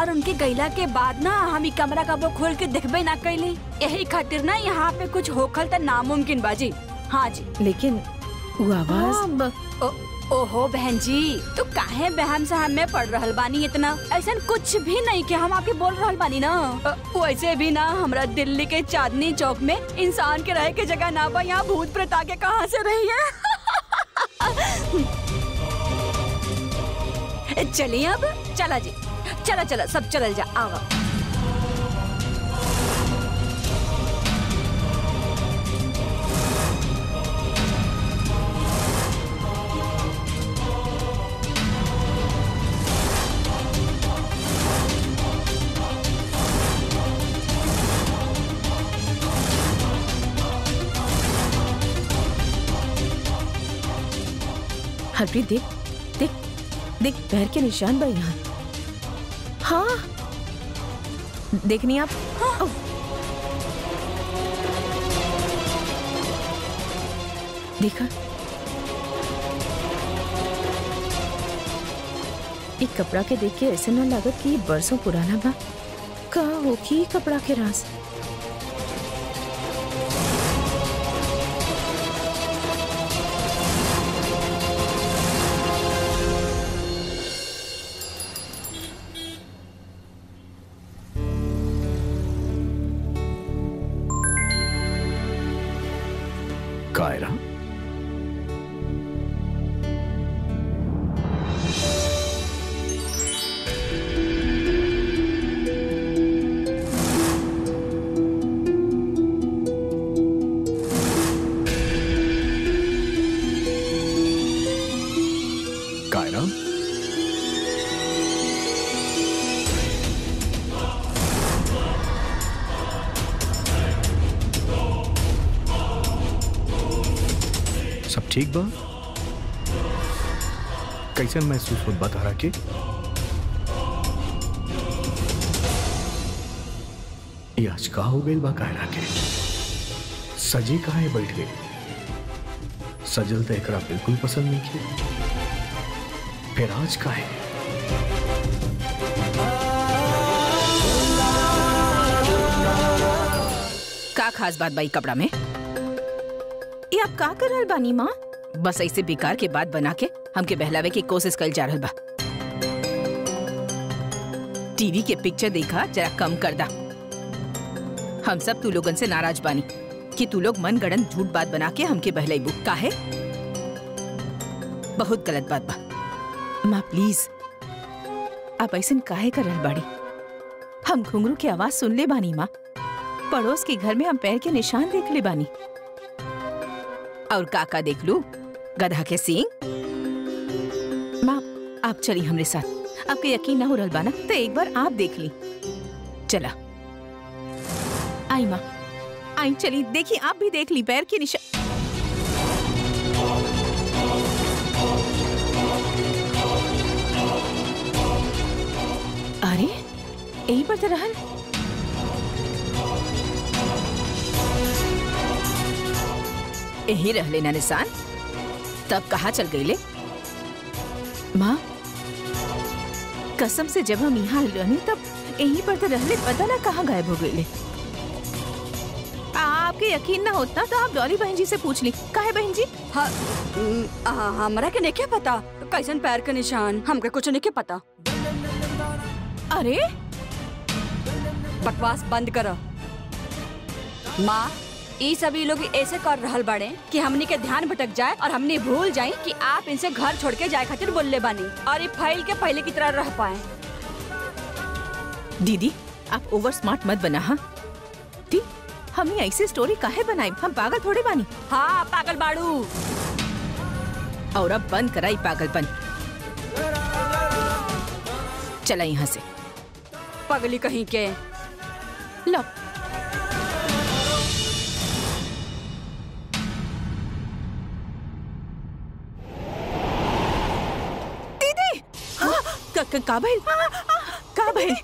और उनके गैला के बाद ना हम ई कमरा कबो खोल के देखबे ना कैली। यही खातिर ना यहाँ पे कुछ होखल त नामुमकिन बाजी। हाँ जी। लेकिन वो आवाज। ओहो बहन जी, तो काहे बहम से हमें पड़ रहल बानी इतना? ऐसा कुछ भी नहीं कि हम आपके बोल रहल बानी ना। वैसे भी ना हमरा दिल्ली के चांदनी चौक में इंसान के रहे के जगह ना बा। यहाँ भूत प्रेत आके कहाँ से रही है? चलिए अब, चला जी, चला चला सब चल जा। आवा। हरप्रीत, देख देख देख, पैर के निशान बा यहाँ। हाँ, देखनी आप? हाँ। देखा, एक कपड़ा के देख के ऐसे न लागत कि बरसों पुराना बा। का हो की कपड़ा के रास? कायरा, सब ठीक बा? कैसन महसूस होत बा तारा के? ये आज का हो गई बा कायरा के? सजी काहे बैठ गई? सजल तो एकरा बिल्कुल पसंद नहीं की। फिर आज काहे? का खास बात बाई कपड़ा में? ये आप का कर रहल बानी माँ? बस ऐसे बेकार के बात बना के हमके बहलावे की कोशिश कर जा रहल बा। टीवी के पिक्चर देखा जरा कम कर दा। हम सब तू लोगन से नाराज बानी कि तू लोग मन गढ़ंत झूठ बात बना के हमके बहलाइबू। काहे? बहुत गलत बात बा। माँ प्लीज आप ऐसे काहे कर रहल बाड़ी? हम घुंघरू की आवाज सुन ले बानी माँ। पड़ोस के घर में हम पैर के निशान देख ले बानी। और काका देख लू गधा के सींग। माँ आप चली हमरे साथ। आपके यकीन ना हो रहल बाना तो एक बार आप देख ली। चला आई माँ, आई चली, देखी आप भी देख ली पैर के निशान। अरे यही पर तो रहल। यही रह लेना निशान। तब कहाँ चल गई ले? माँ कसम से जब हम यहाँ रहनी तब यहीं पर तो रहले, पता ना कहाँ गायब हो गई। आपके यकीन ना होता तो आप डॉली बहन जी से पूछ ली। काहे बहन जी? हाँ हमरा के नहीं क्या पता कैसन पैर के निशान, हमके कुछ नहीं क्या पता। अरे बकवास बंद करो। माँ ये सभी लोग ऐसे कर रहल बाड़े कि हमनी के ध्यान भटक जाए और हमनी भूल जाए कि आप इनसे घर छोड़ के जाए खातिर बोलले बानी और ये फाइल के पहले की तरह रह पाए। दीदी आप ओवर स्मार्ट मत बना। हाँ दी हमने ऐसी स्टोरी काहे बनाई? हम पागल थोड़े बानी। हाँ पागल बाड़ू। और अब बंद कराई पागलपन। चला यहाँ से। पगली कहीं के। लो दीदी। का भइल? का भइल?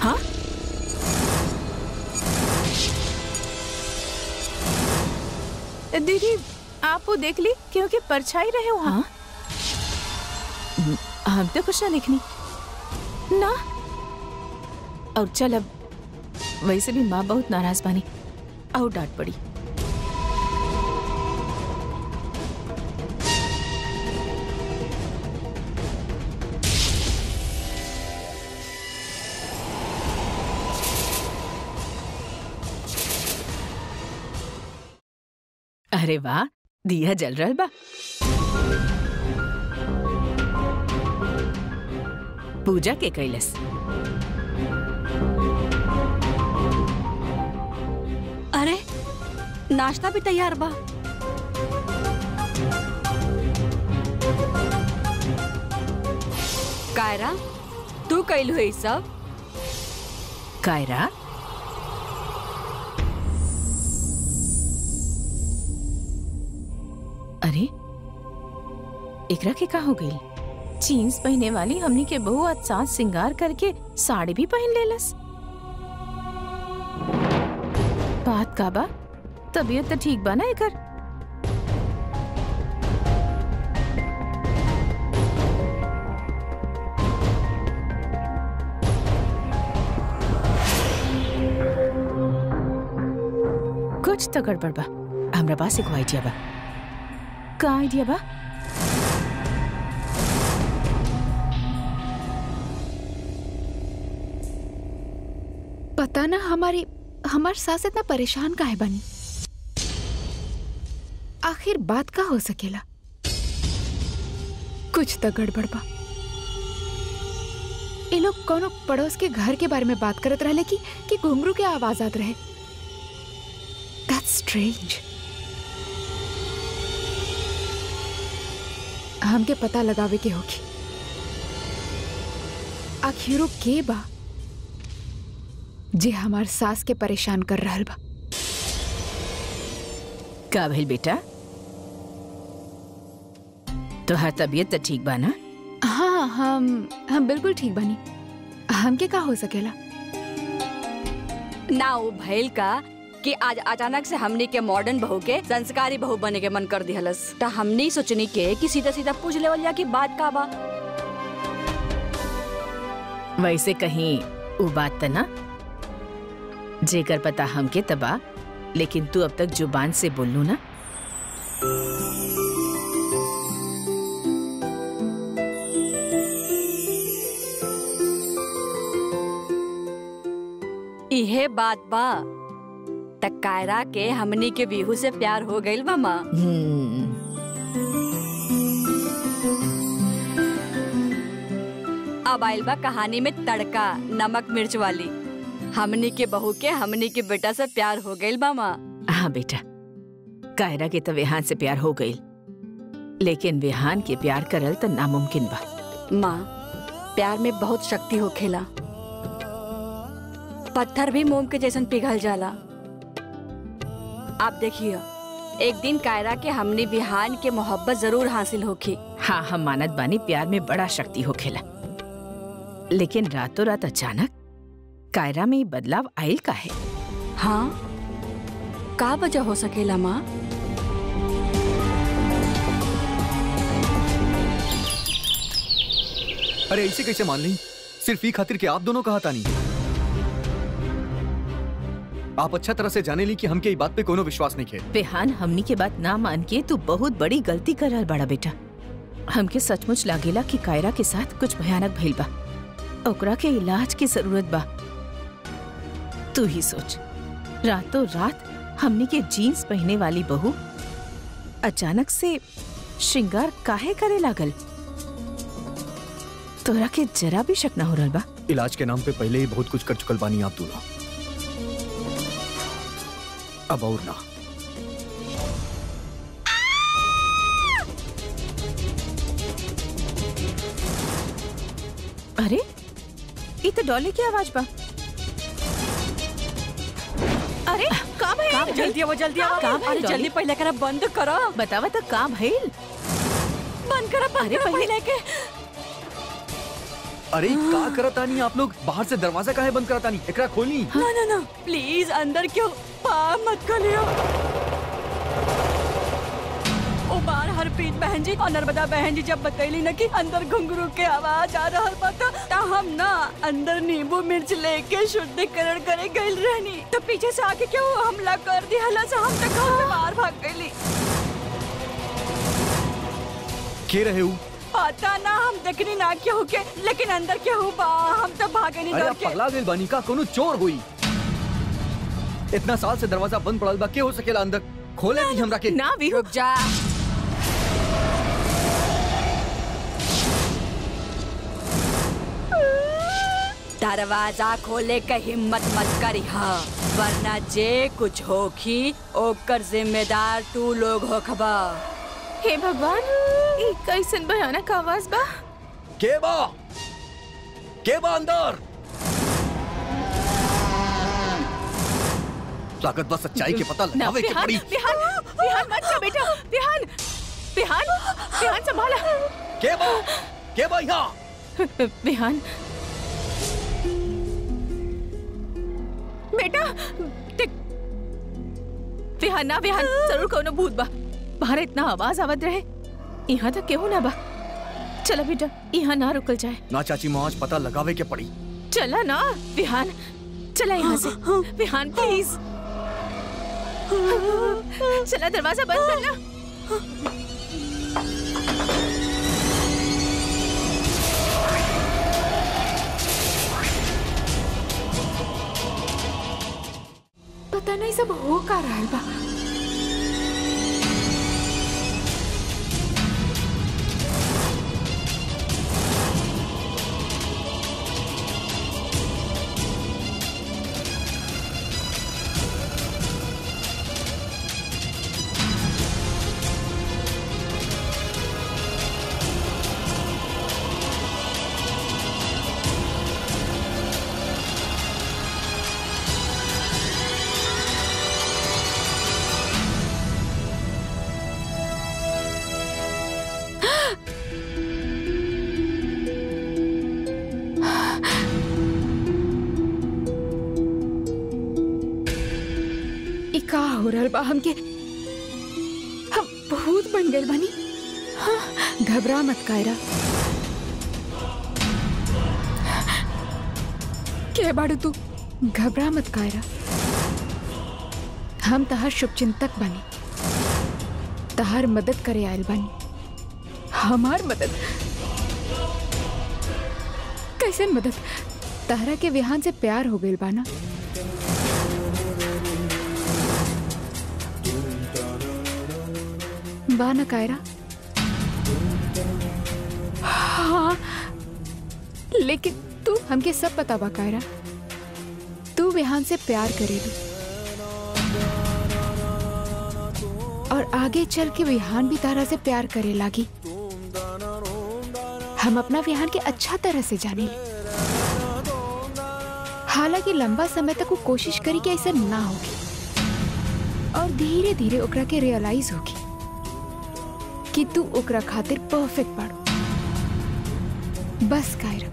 हाँ दीदी आप वो देख ली क्योंकि परछाई रहे हो। हाँ हम तो कुछ ना देखनी ना। और चल अब वैसे भी माँ बहुत नाराज बानी और डांट पड़ी। अरे वाह दिया जल रहा बा। पूजा के कैलस। अरे नाश्ता भी तैयार बा। कायरा तू कैलू है सब? कायरा अरे एकरा के का हो गई? जीन्स पहने वाली हमनी के बहू आज साज सिंगार करके साड़ी भी पहन लेलस। बात का बा? तबीयत तो ठीक बा ना एकर? कुछ तो गड़बड़ बा। हमरा पास एक आइडिया बा। का आइडिया बा? पता ना हमार सास इतना परेशान काहे बनी? आखिर बात का हो सकेला? कुछ तो गड़बड़ बा। ये लोग कोनो पड़ोस के घर के बारे में बात करत रहले कि घुंघरू के आवाज आत रहे। That's strange. हमके पता लगावे के होगी आखिरो के बा जे हमार सास के परेशान कर रहल बा। का भइल बेटा? तोहार तबीयत तो ठीक बा ना? हाँ, हम बिल्कुल ठीक बनी। हमके का हो सकेला? ना वो भइल का कि आज अचानक से हमनी के मॉडर्न बहू के संस्कारी बहू बने के मन कर दिहलस। त हमनी सोचनी के कि सीधा सीधा पूछ लेवल या कि बात का बा। वैसे कहीं वो बात त ना जेकर पता हमके तबा, लेकिन तू अब तक जुबान से बोलू ना। इहे बात बा त कायरा के हमनी के बीहू से प्यार हो गइल बा माँ। अब आइल बा कहानी में तड़का, नमक मिर्च वाली। हमनी के बहू के हमनी के बेटा से प्यार हो गइल बा माँ। हाँ बेटा, कायरा के तो विहान से प्यार हो गई, लेकिन विहान के प्यार करल तो नामुमकिन बा। माँ, प्यार में बहुत शक्ति होखेला। पत्थर भी मोम के जैसन पिघल जाला। आप देखिए, एक दिन कायरा के हमनी विहान के मोहब्बत जरूर हासिल होखी। हाँ, हम मानत बानी प्यार में बड़ा शक्ति होखेला, लेकिन रातों रात अचानक कायरा में ये बदलाव आयल का है? हाँ, का वजह हो सकेला माँ? अरे ऐसे कैसे मान ली? सिर्फ ई खातिर कि आप दोनों कहा था नहीं। आप अच्छा तरह से जाने ली कि हमके ई बात पे कोनो विश्वास नहीं है। विहान, हमनी के बात ना मान के तू बहुत बड़ी गलती कर रहा बड़ा बेटा। हमके सचमुच लागेला कि कायरा के साथ कुछ भयानक भइल बा, ओकरा के इलाज की जरूरत बा। तू ही सोच, रातों रात हमनी के जीन्स पहने वाली बहू अचानक से श्रृंगार काहे करे लागल? तोरा के जरा भी शक ना हो रहा बा? इलाज के नाम पे पहले ही बहुत कुछ कर चुकल बानी आप दोनों, अब और ना। अरे, ये तो डॉली की आवाज बा। अरे, कहाँ भइल? जल्दी आओ, जल्दी आओ। कहाँ भइल अरे डॉली? जल्दी पहले करा बंद करो। बतावा तो कहाँ भइल? बंद करा, बंद अरे करा पहले- पहले के। अरे का करता नहीं आप लोग? बाहर से दरवाजा काहे बंद करता नहीं? एकरा खोली। ना ना ना, प्लीज अंदर क्यों? पाप मत करियो। ओ बार हरप्रीत बहन जी और नर्मदा बहन जी जब बतैली ना कि अंदर घुंघरू के आवाज आ रहा पता, ता हम ना अंदर नींबू मिर्च लेके शुद्धिकरण करे गइल रहनी, तो पीछे से आके क्यों हमला कर दिया? हला से हम तक घर से बाहर भाग गइली। के रहे हूँ? पता ना, हम देखनी ना क्यों के, लेकिन अंदर क्या हुआ हम तो भागे नहीं अरे डर आप के। पगला गइल बानी का? कोनो चोर हुई? इतना साल से दरवाजा बंद पड़ल बा, के हो सकेला अंदर? खोले दी हमरा के। ना भी रुक जा। दरवाजा खोले का हिम्मत मत करिहा, वरना जे कुछ होखी ओकर जिम्मेदार तू लोग होखबा। हे भगवान, ई कैसन भयानक आवाज बा? के बा? के बा अंदर? लागत बस सच्चाई के पता ना, लगावे के विहान, पड़ी। विहान, विहान मत जा बेटा। विहान, विहान, विहान संभाला। के बा? के बा यहाँ? विहान, बेटा टिक। विहान ना, विहान जरूर कोनो भूत बा। बाहर इतना आवाज आवत रहे, यहाँ तक केहू ना बा। चला बेटा, यहाँ ना रुकल जाए। ना चाची माँ, आज पता लगावे के पड़ी। चला ना विहान, चला यहाँ से। विहान प्लीज, चला दरवाजा बंद करना। पता नहीं सब हो का रहा बा। हो रहल बा हमके। हम भूत बन गए बानी। हाँ, घबरा मत कायरा। के बाड़ू तू? घबरा मत कायरा। हम तहार शुभचिंतक बानी, तहार मदद करे आयल बानी। हमार मदद? कैसे मदद? तहरा के विहान से प्यार हो गइल बाना। बाना कायरा? हाँ, लेकिन तू हमके सब बतावा कायरा। तू विहान से प्यार करेली और आगे चल के विहान भी तारा से प्यार करे लागी। हम अपना विहान के अच्छा तरह से जाने। हालांकि लंबा समय तक वो कोशिश करी कि ऐसा ना होगी और धीरे धीरे ओकरा के रियलाइज होगी कि तू ओकरा खातिर परफेक्ट बाड़ू। बस कायरा,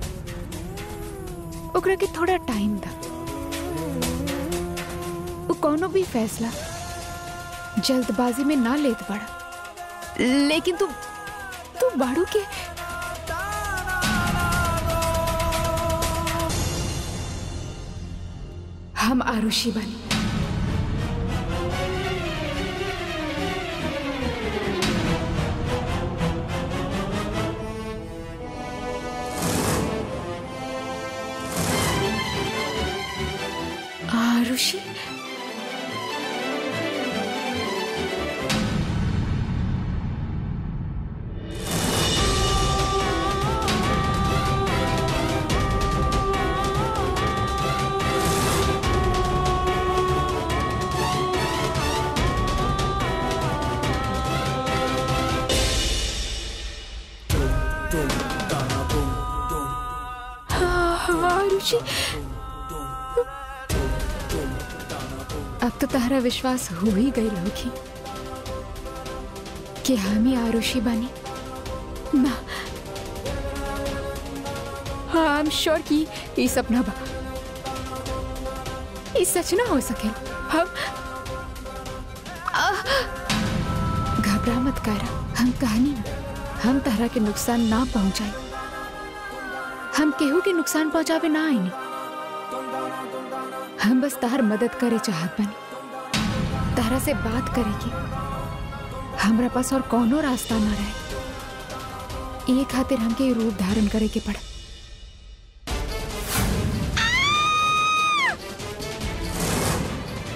ओकरा के थोड़ा टाइम दा। वो कोनो भी फैसला जल्दबाजी में ना लेत बड़ा। लेकिन तू बाड़ू के हम आरुषि बनी। आरुषि? आरुषि, अब तो तारा विश्वास हो ही गई होगी कि हम ही आरुषि बनी ना। हाँ, आई एम श्योर कि ये सपना बा, ये सच ना हो सके। हम घबरा मत कायरा। हम कहानी में हम तारा के नुकसान ना पहुंचाए। हम केहू के नुकसान पहुंचावे ना आईनी। हम बस तार मदद करे चाहत बनी। तारा से बात करे की हमरा पास और कोनो रास्ता ना रहे। ये खातिर हमके ये रूप धारण करे के पड़ा।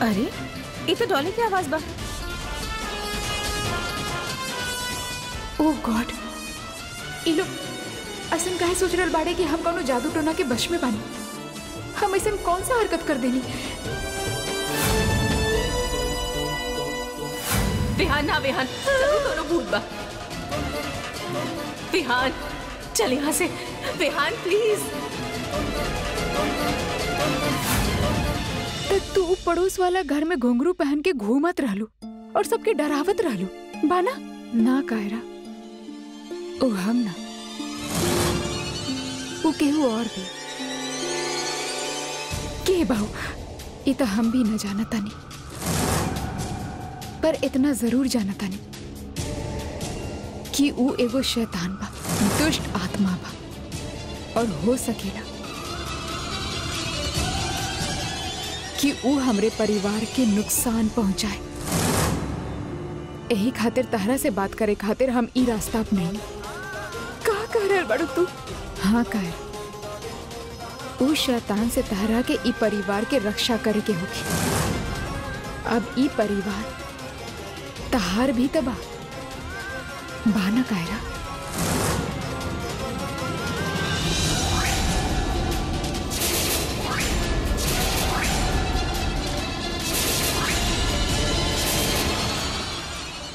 अरे ये तो डॉली की आवाज बा। ओह गॉड, ये लोग ऐसा काहे सोच रहल बाड़े कि हम कोनो जादू टोना के वश में बानी। हम ऐसा कौन सा हरकत कर देनी? विहान ना विहान, सभी दोनों भूत बा। विहान चल यहाँ से। विहान प्लीज। तो तू पड़ोस वाला घर में घुंघरू पहन के घूमत रहलू और सबके डरावत रहलू बाना? ना कायरा, ओ हम ना, वो केहू और भी के बाहू। ये तो हम भी न जाना तानी, पर इतना जरूर जाना तानी कि वो एगो शैतान बा, दुष्ट आत्मा बा और हो सकेला कि वो हमरे परिवार के नुकसान पहुंचाए। यही खातिर तहरा से बात करे खातिर हम ई रास्ता अपनाई। का कह रहे बड़ू तू? हाँ कह, वो शैतान से तहरा के ई परिवार के रक्षा करे के होगी। अब ई परिवार तहार भी तबाह बाना कायरा।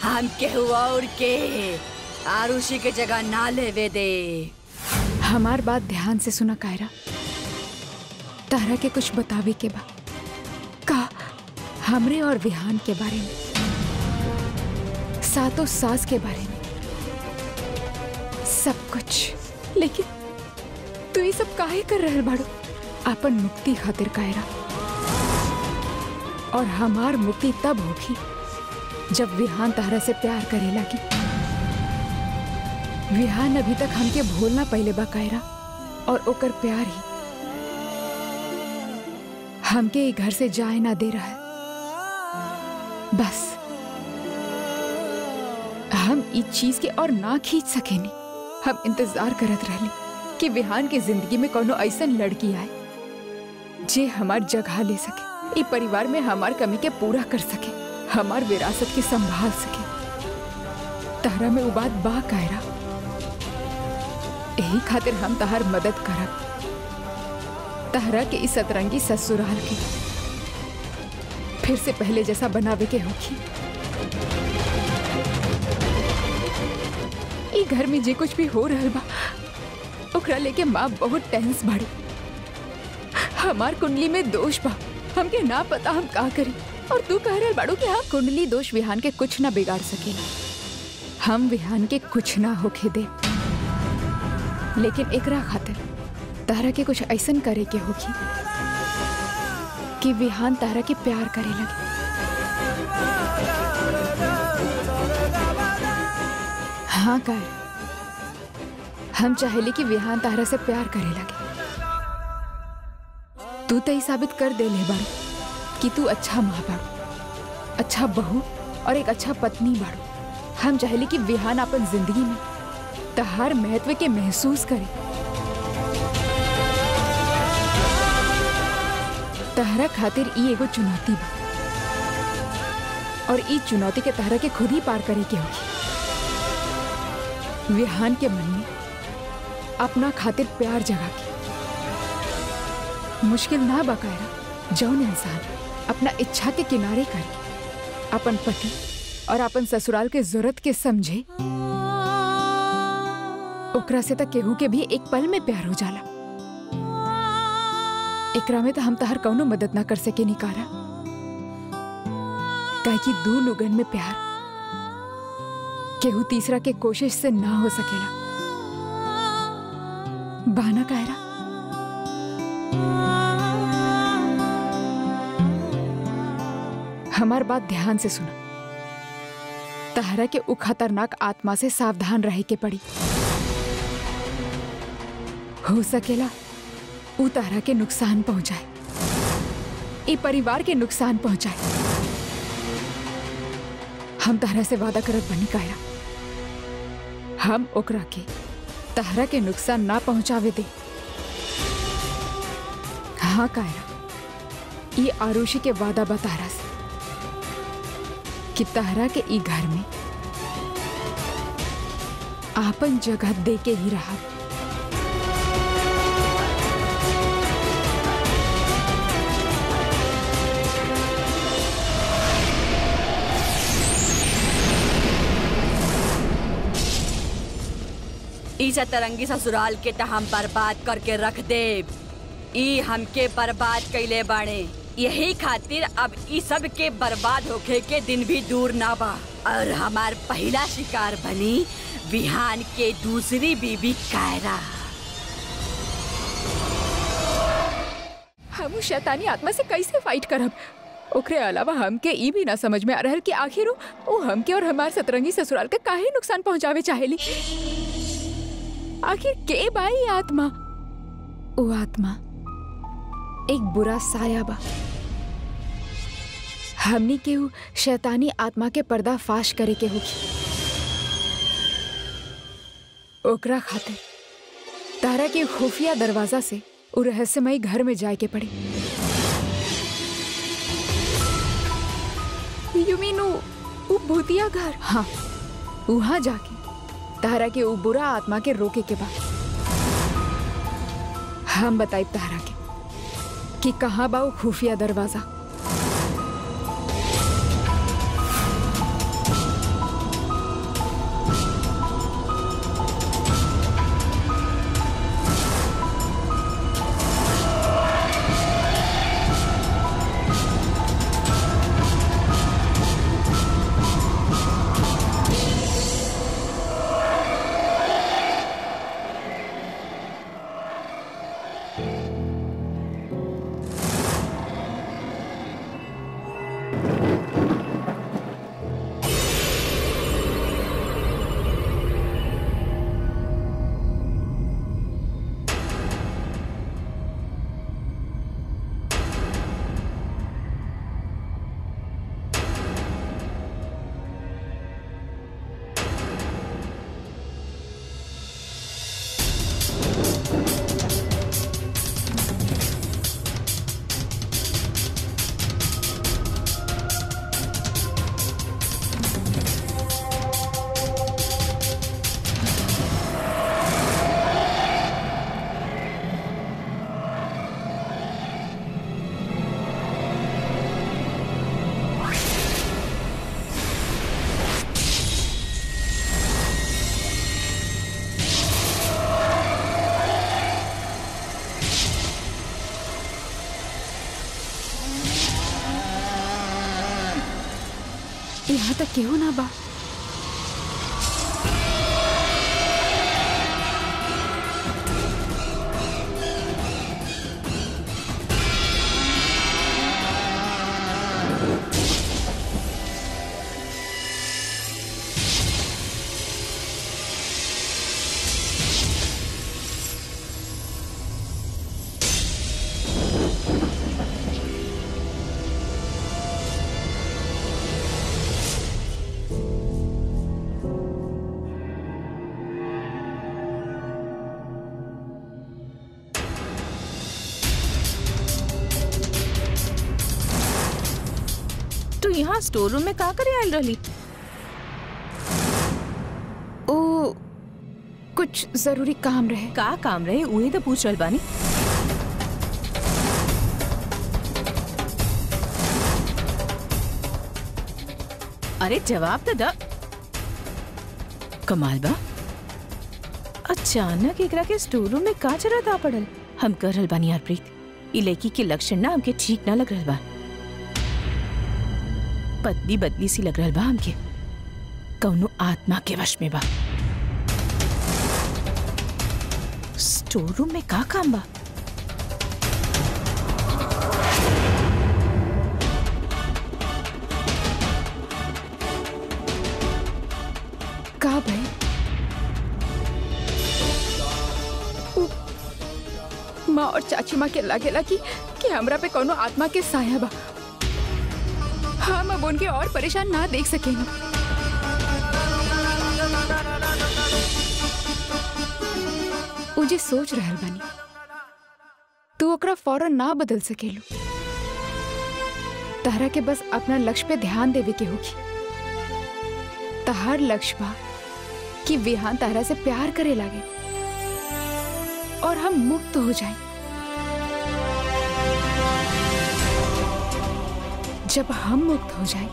हम केहू और के आरुषि के जगह ना लेवे दे। हमार बात ध्यान से सुना कायरा। तारा के कुछ बतावे के बा का हमरे और विहान के बारे में, सातों सास के बारे में, सब कुछ। लेकिन तू ये सब काहे कर रहल बाड़ू? अपन मुक्ति खातिर कायरा। और हमार मुक्ति तब होगी जब विहान तारा से प्यार करे लगी। विहान अभी तक हमके भूलना पहले बा कायरा, और ओकर प्यार ही हमके ई घर से जाए ना दे रहा है। बस हम इस चीज के और ना खींच सकेनी। हम इंतजार करत रहली कि विहान के जिंदगी में कोनो ऐसन लड़की आए जे हमार जगह ले सके, ई परिवार में हमार कमी के पूरा कर सके, हमार विरासत के संभाल सके। तारा में उ बात बा कायरा, यही खातिर हम तहार मदद करब। तहरा के इस सतरंगी ससुराल के फिर से पहले जैसा बनावे के होगी। ई घर में जे कुछ भी हो रहल बा ओकरा लेके माँ बहुत टेंस बाड़ी। हमार कुंडली में दोष बा, हमके ना पता हम का करी। और तू कह रहल बाड़ू कि हाँ कुंडली दोष विहान के कुछ ना बिगाड़ सकेला। हम विहान के कुछ ना होके दे, लेकिन एकरा खातिर तारा के कुछ ऐसन करे के होगी कि विहान तारा के प्यार करे लगे। हाँ कर, हम चाहेली कि विहान तारा से प्यार करे लगे। तू तो ही साबित कर दे ले बाड़ू कि तू अच्छा माँ बाड़ू, अच्छा बहू और एक अच्छा पत्नी बाड़ू। हम चाहेली कि विहान अपन जिंदगी में तहार महत्व के महसूस करे। तहरा खातिर ई एगो चुनौती बा, और ई चुनौती के तहरा के खुद ही पार करे के होगी। विहान के मन में अपना खातिर प्यार जगा के मुश्किल ना बकायरा जौन इंसान अपना इच्छा के किनारे करके अपन पति और अपन ससुराल के जरूरत के समझे, ओकरा से तक केहू के भी एक पल में प्यार हो जाला। एकरा में तो हम तहर कौनो मदद ना कर सके निकारा, काहे कि दो लोगन में प्यार केहू तीसरा के कोशिश से ना हो सकेला। बाना कायरा, हमार बात ध्यान से सुना। तहरा के उ खतरनाक आत्मा से सावधान रहे के पड़ी। हो सकेला उ तहरा के नुकसान पहुंचाए, ई परिवार के नुकसान पहुंचाए। हम तहरा से वादा करत बनी कायरा, हम ओकरा के तहरा के नुकसान ना पहुंचावे दे। हाँ कायरा, ये आरुषि के वादा बा तहरा से कि तहरा के ई घर में आपन जगह दे के ही रहा। ई सतरंगी ससुराल के त हम बर्बाद करके रख दे। ई हमके बर्बाद कैले बाड़े, यही खातिर अब ई सब के बर्बाद होके के दिन भी दूर ना बा। और हमार पहला शिकार बनी विहान के दूसरी बीबी कायरा। हम उस शैतानी आत्मा से कैसे फाइट करब? ओकरे अलावा हमके ई भी ना समझ में आ रहल कि आखिर वो हमके और हमार सतरंगी ससुराल के काहे नुकसान पहुंचावे चाहेली। आखिर के बाई आत्मा? वो आत्मा एक बुरा साया बा। हमनी के उ शैतानी आत्मा के पर्दाफाश करे के होगी। ओकरा खातिर तारा के खुफिया दरवाजा से उ रहस्यमयी घर में जाए के पड़े। यू मीन उ भूतिया घर? हाँ, वहां जाके तारा के उ बुरा आत्मा के रोके के बाद हम बताइब तारा के कि कहाँ बा उ खुफिया दरवाजा। यहाँ तक केहू ना बा। यहाँ स्टोर रूम में का करे आयल रही? ओ कुछ जरूरी काम रहे। का काम रहे उहे तो पूछ रहल बानी। अरे जवाब तो द। कमाल बा, अचानक एकरा के स्टोर रूम में का जरूरत आ पड़ल? हम कर रहल बानी हरप्रीत, ई लड़की के लक्षण ना हमके ठीक ना लग रहल बा। पतली बदली सी लग रहल बा हमके, कौनो आत्मा के वश में बा। स्टोर रूम में का काम बा? का भाई? माँ और चाची माँ के लागेला कि हमरा पे कोनो आत्मा के साया बा। हम अब उनके और परेशान ना देख सकेंगे। उजे सोच रहल बानी, तू ओकरा फौरन ना बदल सकेलू। तहरा के बस अपना लक्ष्य पे ध्यान देवे के होगी। तहार लक्ष्य बा कि विहान तहरा से प्यार करे लागे और हम मुक्त हो जाएं। जब हम मुक्त हो जाए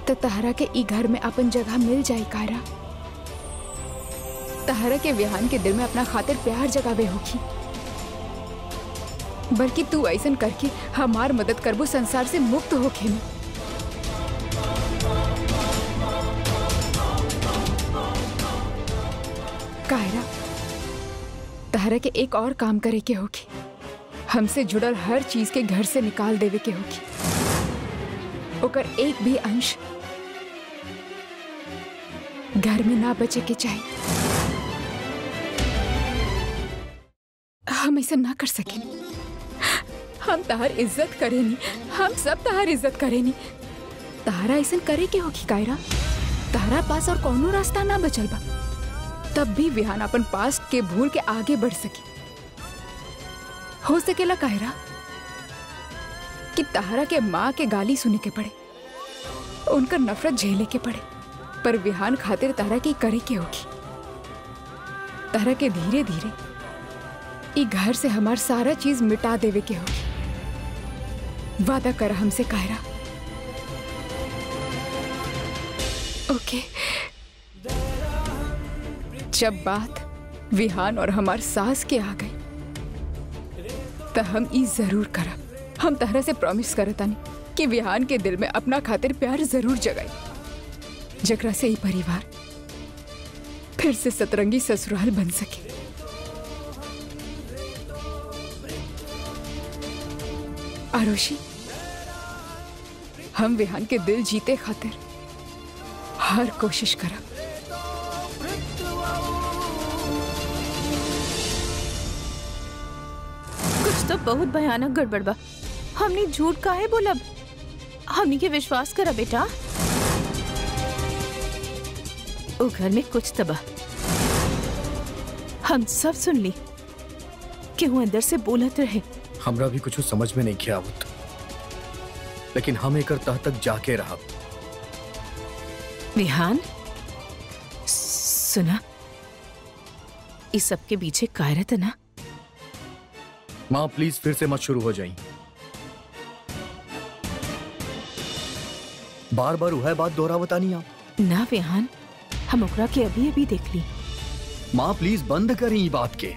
तो तहरा के ई घर में अपन जगह मिल जाए। कायरा, तहरा के विहान के दिल में अपना खातिर प्यार जगावे होगी। बल्कि तू ऐसन करके हमार मदद करबो संसार से मुक्त होके में। कायरा, तहरा के एक और काम करे के होगी। हमसे जुड़ल हर चीज के घर से निकाल देवे के होगी। ओकर एक भी अंश घर में ना बचे के चाहिए। हम ऐसा ना कर सके। हम तहार इज्जत करेनी, हम सब तहार इज्जत करेनी। तहारा ऐसा करे के होगी कायरा। तहारा पास और कोनो रास्ता ना बचल बा। तब भी विहान अपन पास्ट के भूल के आगे बढ़ सके। हो सकेला कायरा कि तहरा के माँ के गाली सुने के पड़े, उनका नफरत झेले के पड़े, पर विहान खातिर तहरा की करे के होगी। तहरा के धीरे धीरे ई घर से हमार सारा चीज मिटा देवे के होगी। वादा कर हमसे कायरा। ओके। जब बात विहान और हमार सास के आ गई तो हम ई जरूर करब। हम तहरा से प्रॉमिस करतानी कि विहान के दिल में अपना खातिर प्यार जरूर जगाई, जकरा से ई परिवार फिर से सतरंगी ससुराल बन सके। आरुषि, हम विहान के दिल जीते खातिर हर कोशिश करब। तो बहुत भयानक गड़बड़ बा। हमने झूठ काहे बोलब? हमनी के विश्वास करा बेटा। ओ घर में कुछ तबा हम सब सुन ली कि वो अंदर से बोलत रहे। हमरा भी कुछ समझ में नहीं किया आवत, लेकिन हम एकर तह तक जाके रहा। विहान सुना, इस सब के पीछे कायरा था ना? माँ प्लीज फिर से मत शुरू हो जाइए। बार बार वह बात दोहरावता नहीं आप। ना विहान, हम ओकरा के अभी अभी देख ली। माँ प्लीज बंद करें ये बात के।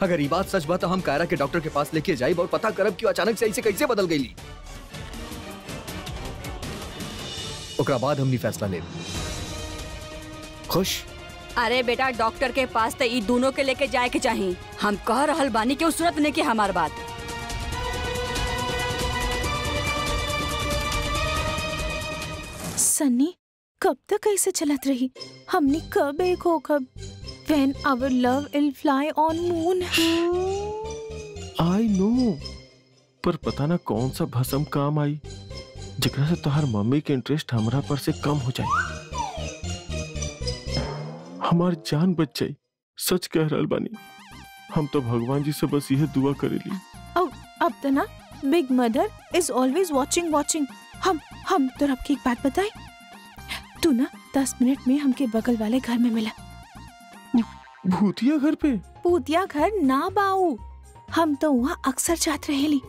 अगर ये बात सच बात तो हम कायरा के डॉक्टर के पास लेके जाइब और पता करब कि अचानक से ऐसे कैसे बदल गई। ओकरा बाद हमनी फैसला ले। खुश? अरे बेटा, डॉक्टर के पास तो ई दोनों के लेके जाए के चाहिए। हम कह रहल बानी कि सूरत ने की हमार बात। सन्नी कब तक ऐसे चलत रही? हमने कब एक हो कब? When our love will fly on moon. I know, पर पता ना कौन सा भसम काम आई जेकरा से तोहार मम्मी के इंटरेस्ट हमरा पर से कम हो जाए। हमार जान बच जाई, सच कह रहल बानी। हम तो भगवान जी से बस यह दुआ करेली। अब तो ना big mother is always watching. हम तो आपकी एक बात बताए, तू ना 10 मिनट में हमके बगल वाले घर में मिला। भूतिया घर पे? भूतिया घर ना बाऊ, हम तो वहाँ अक्सर जात रहेली।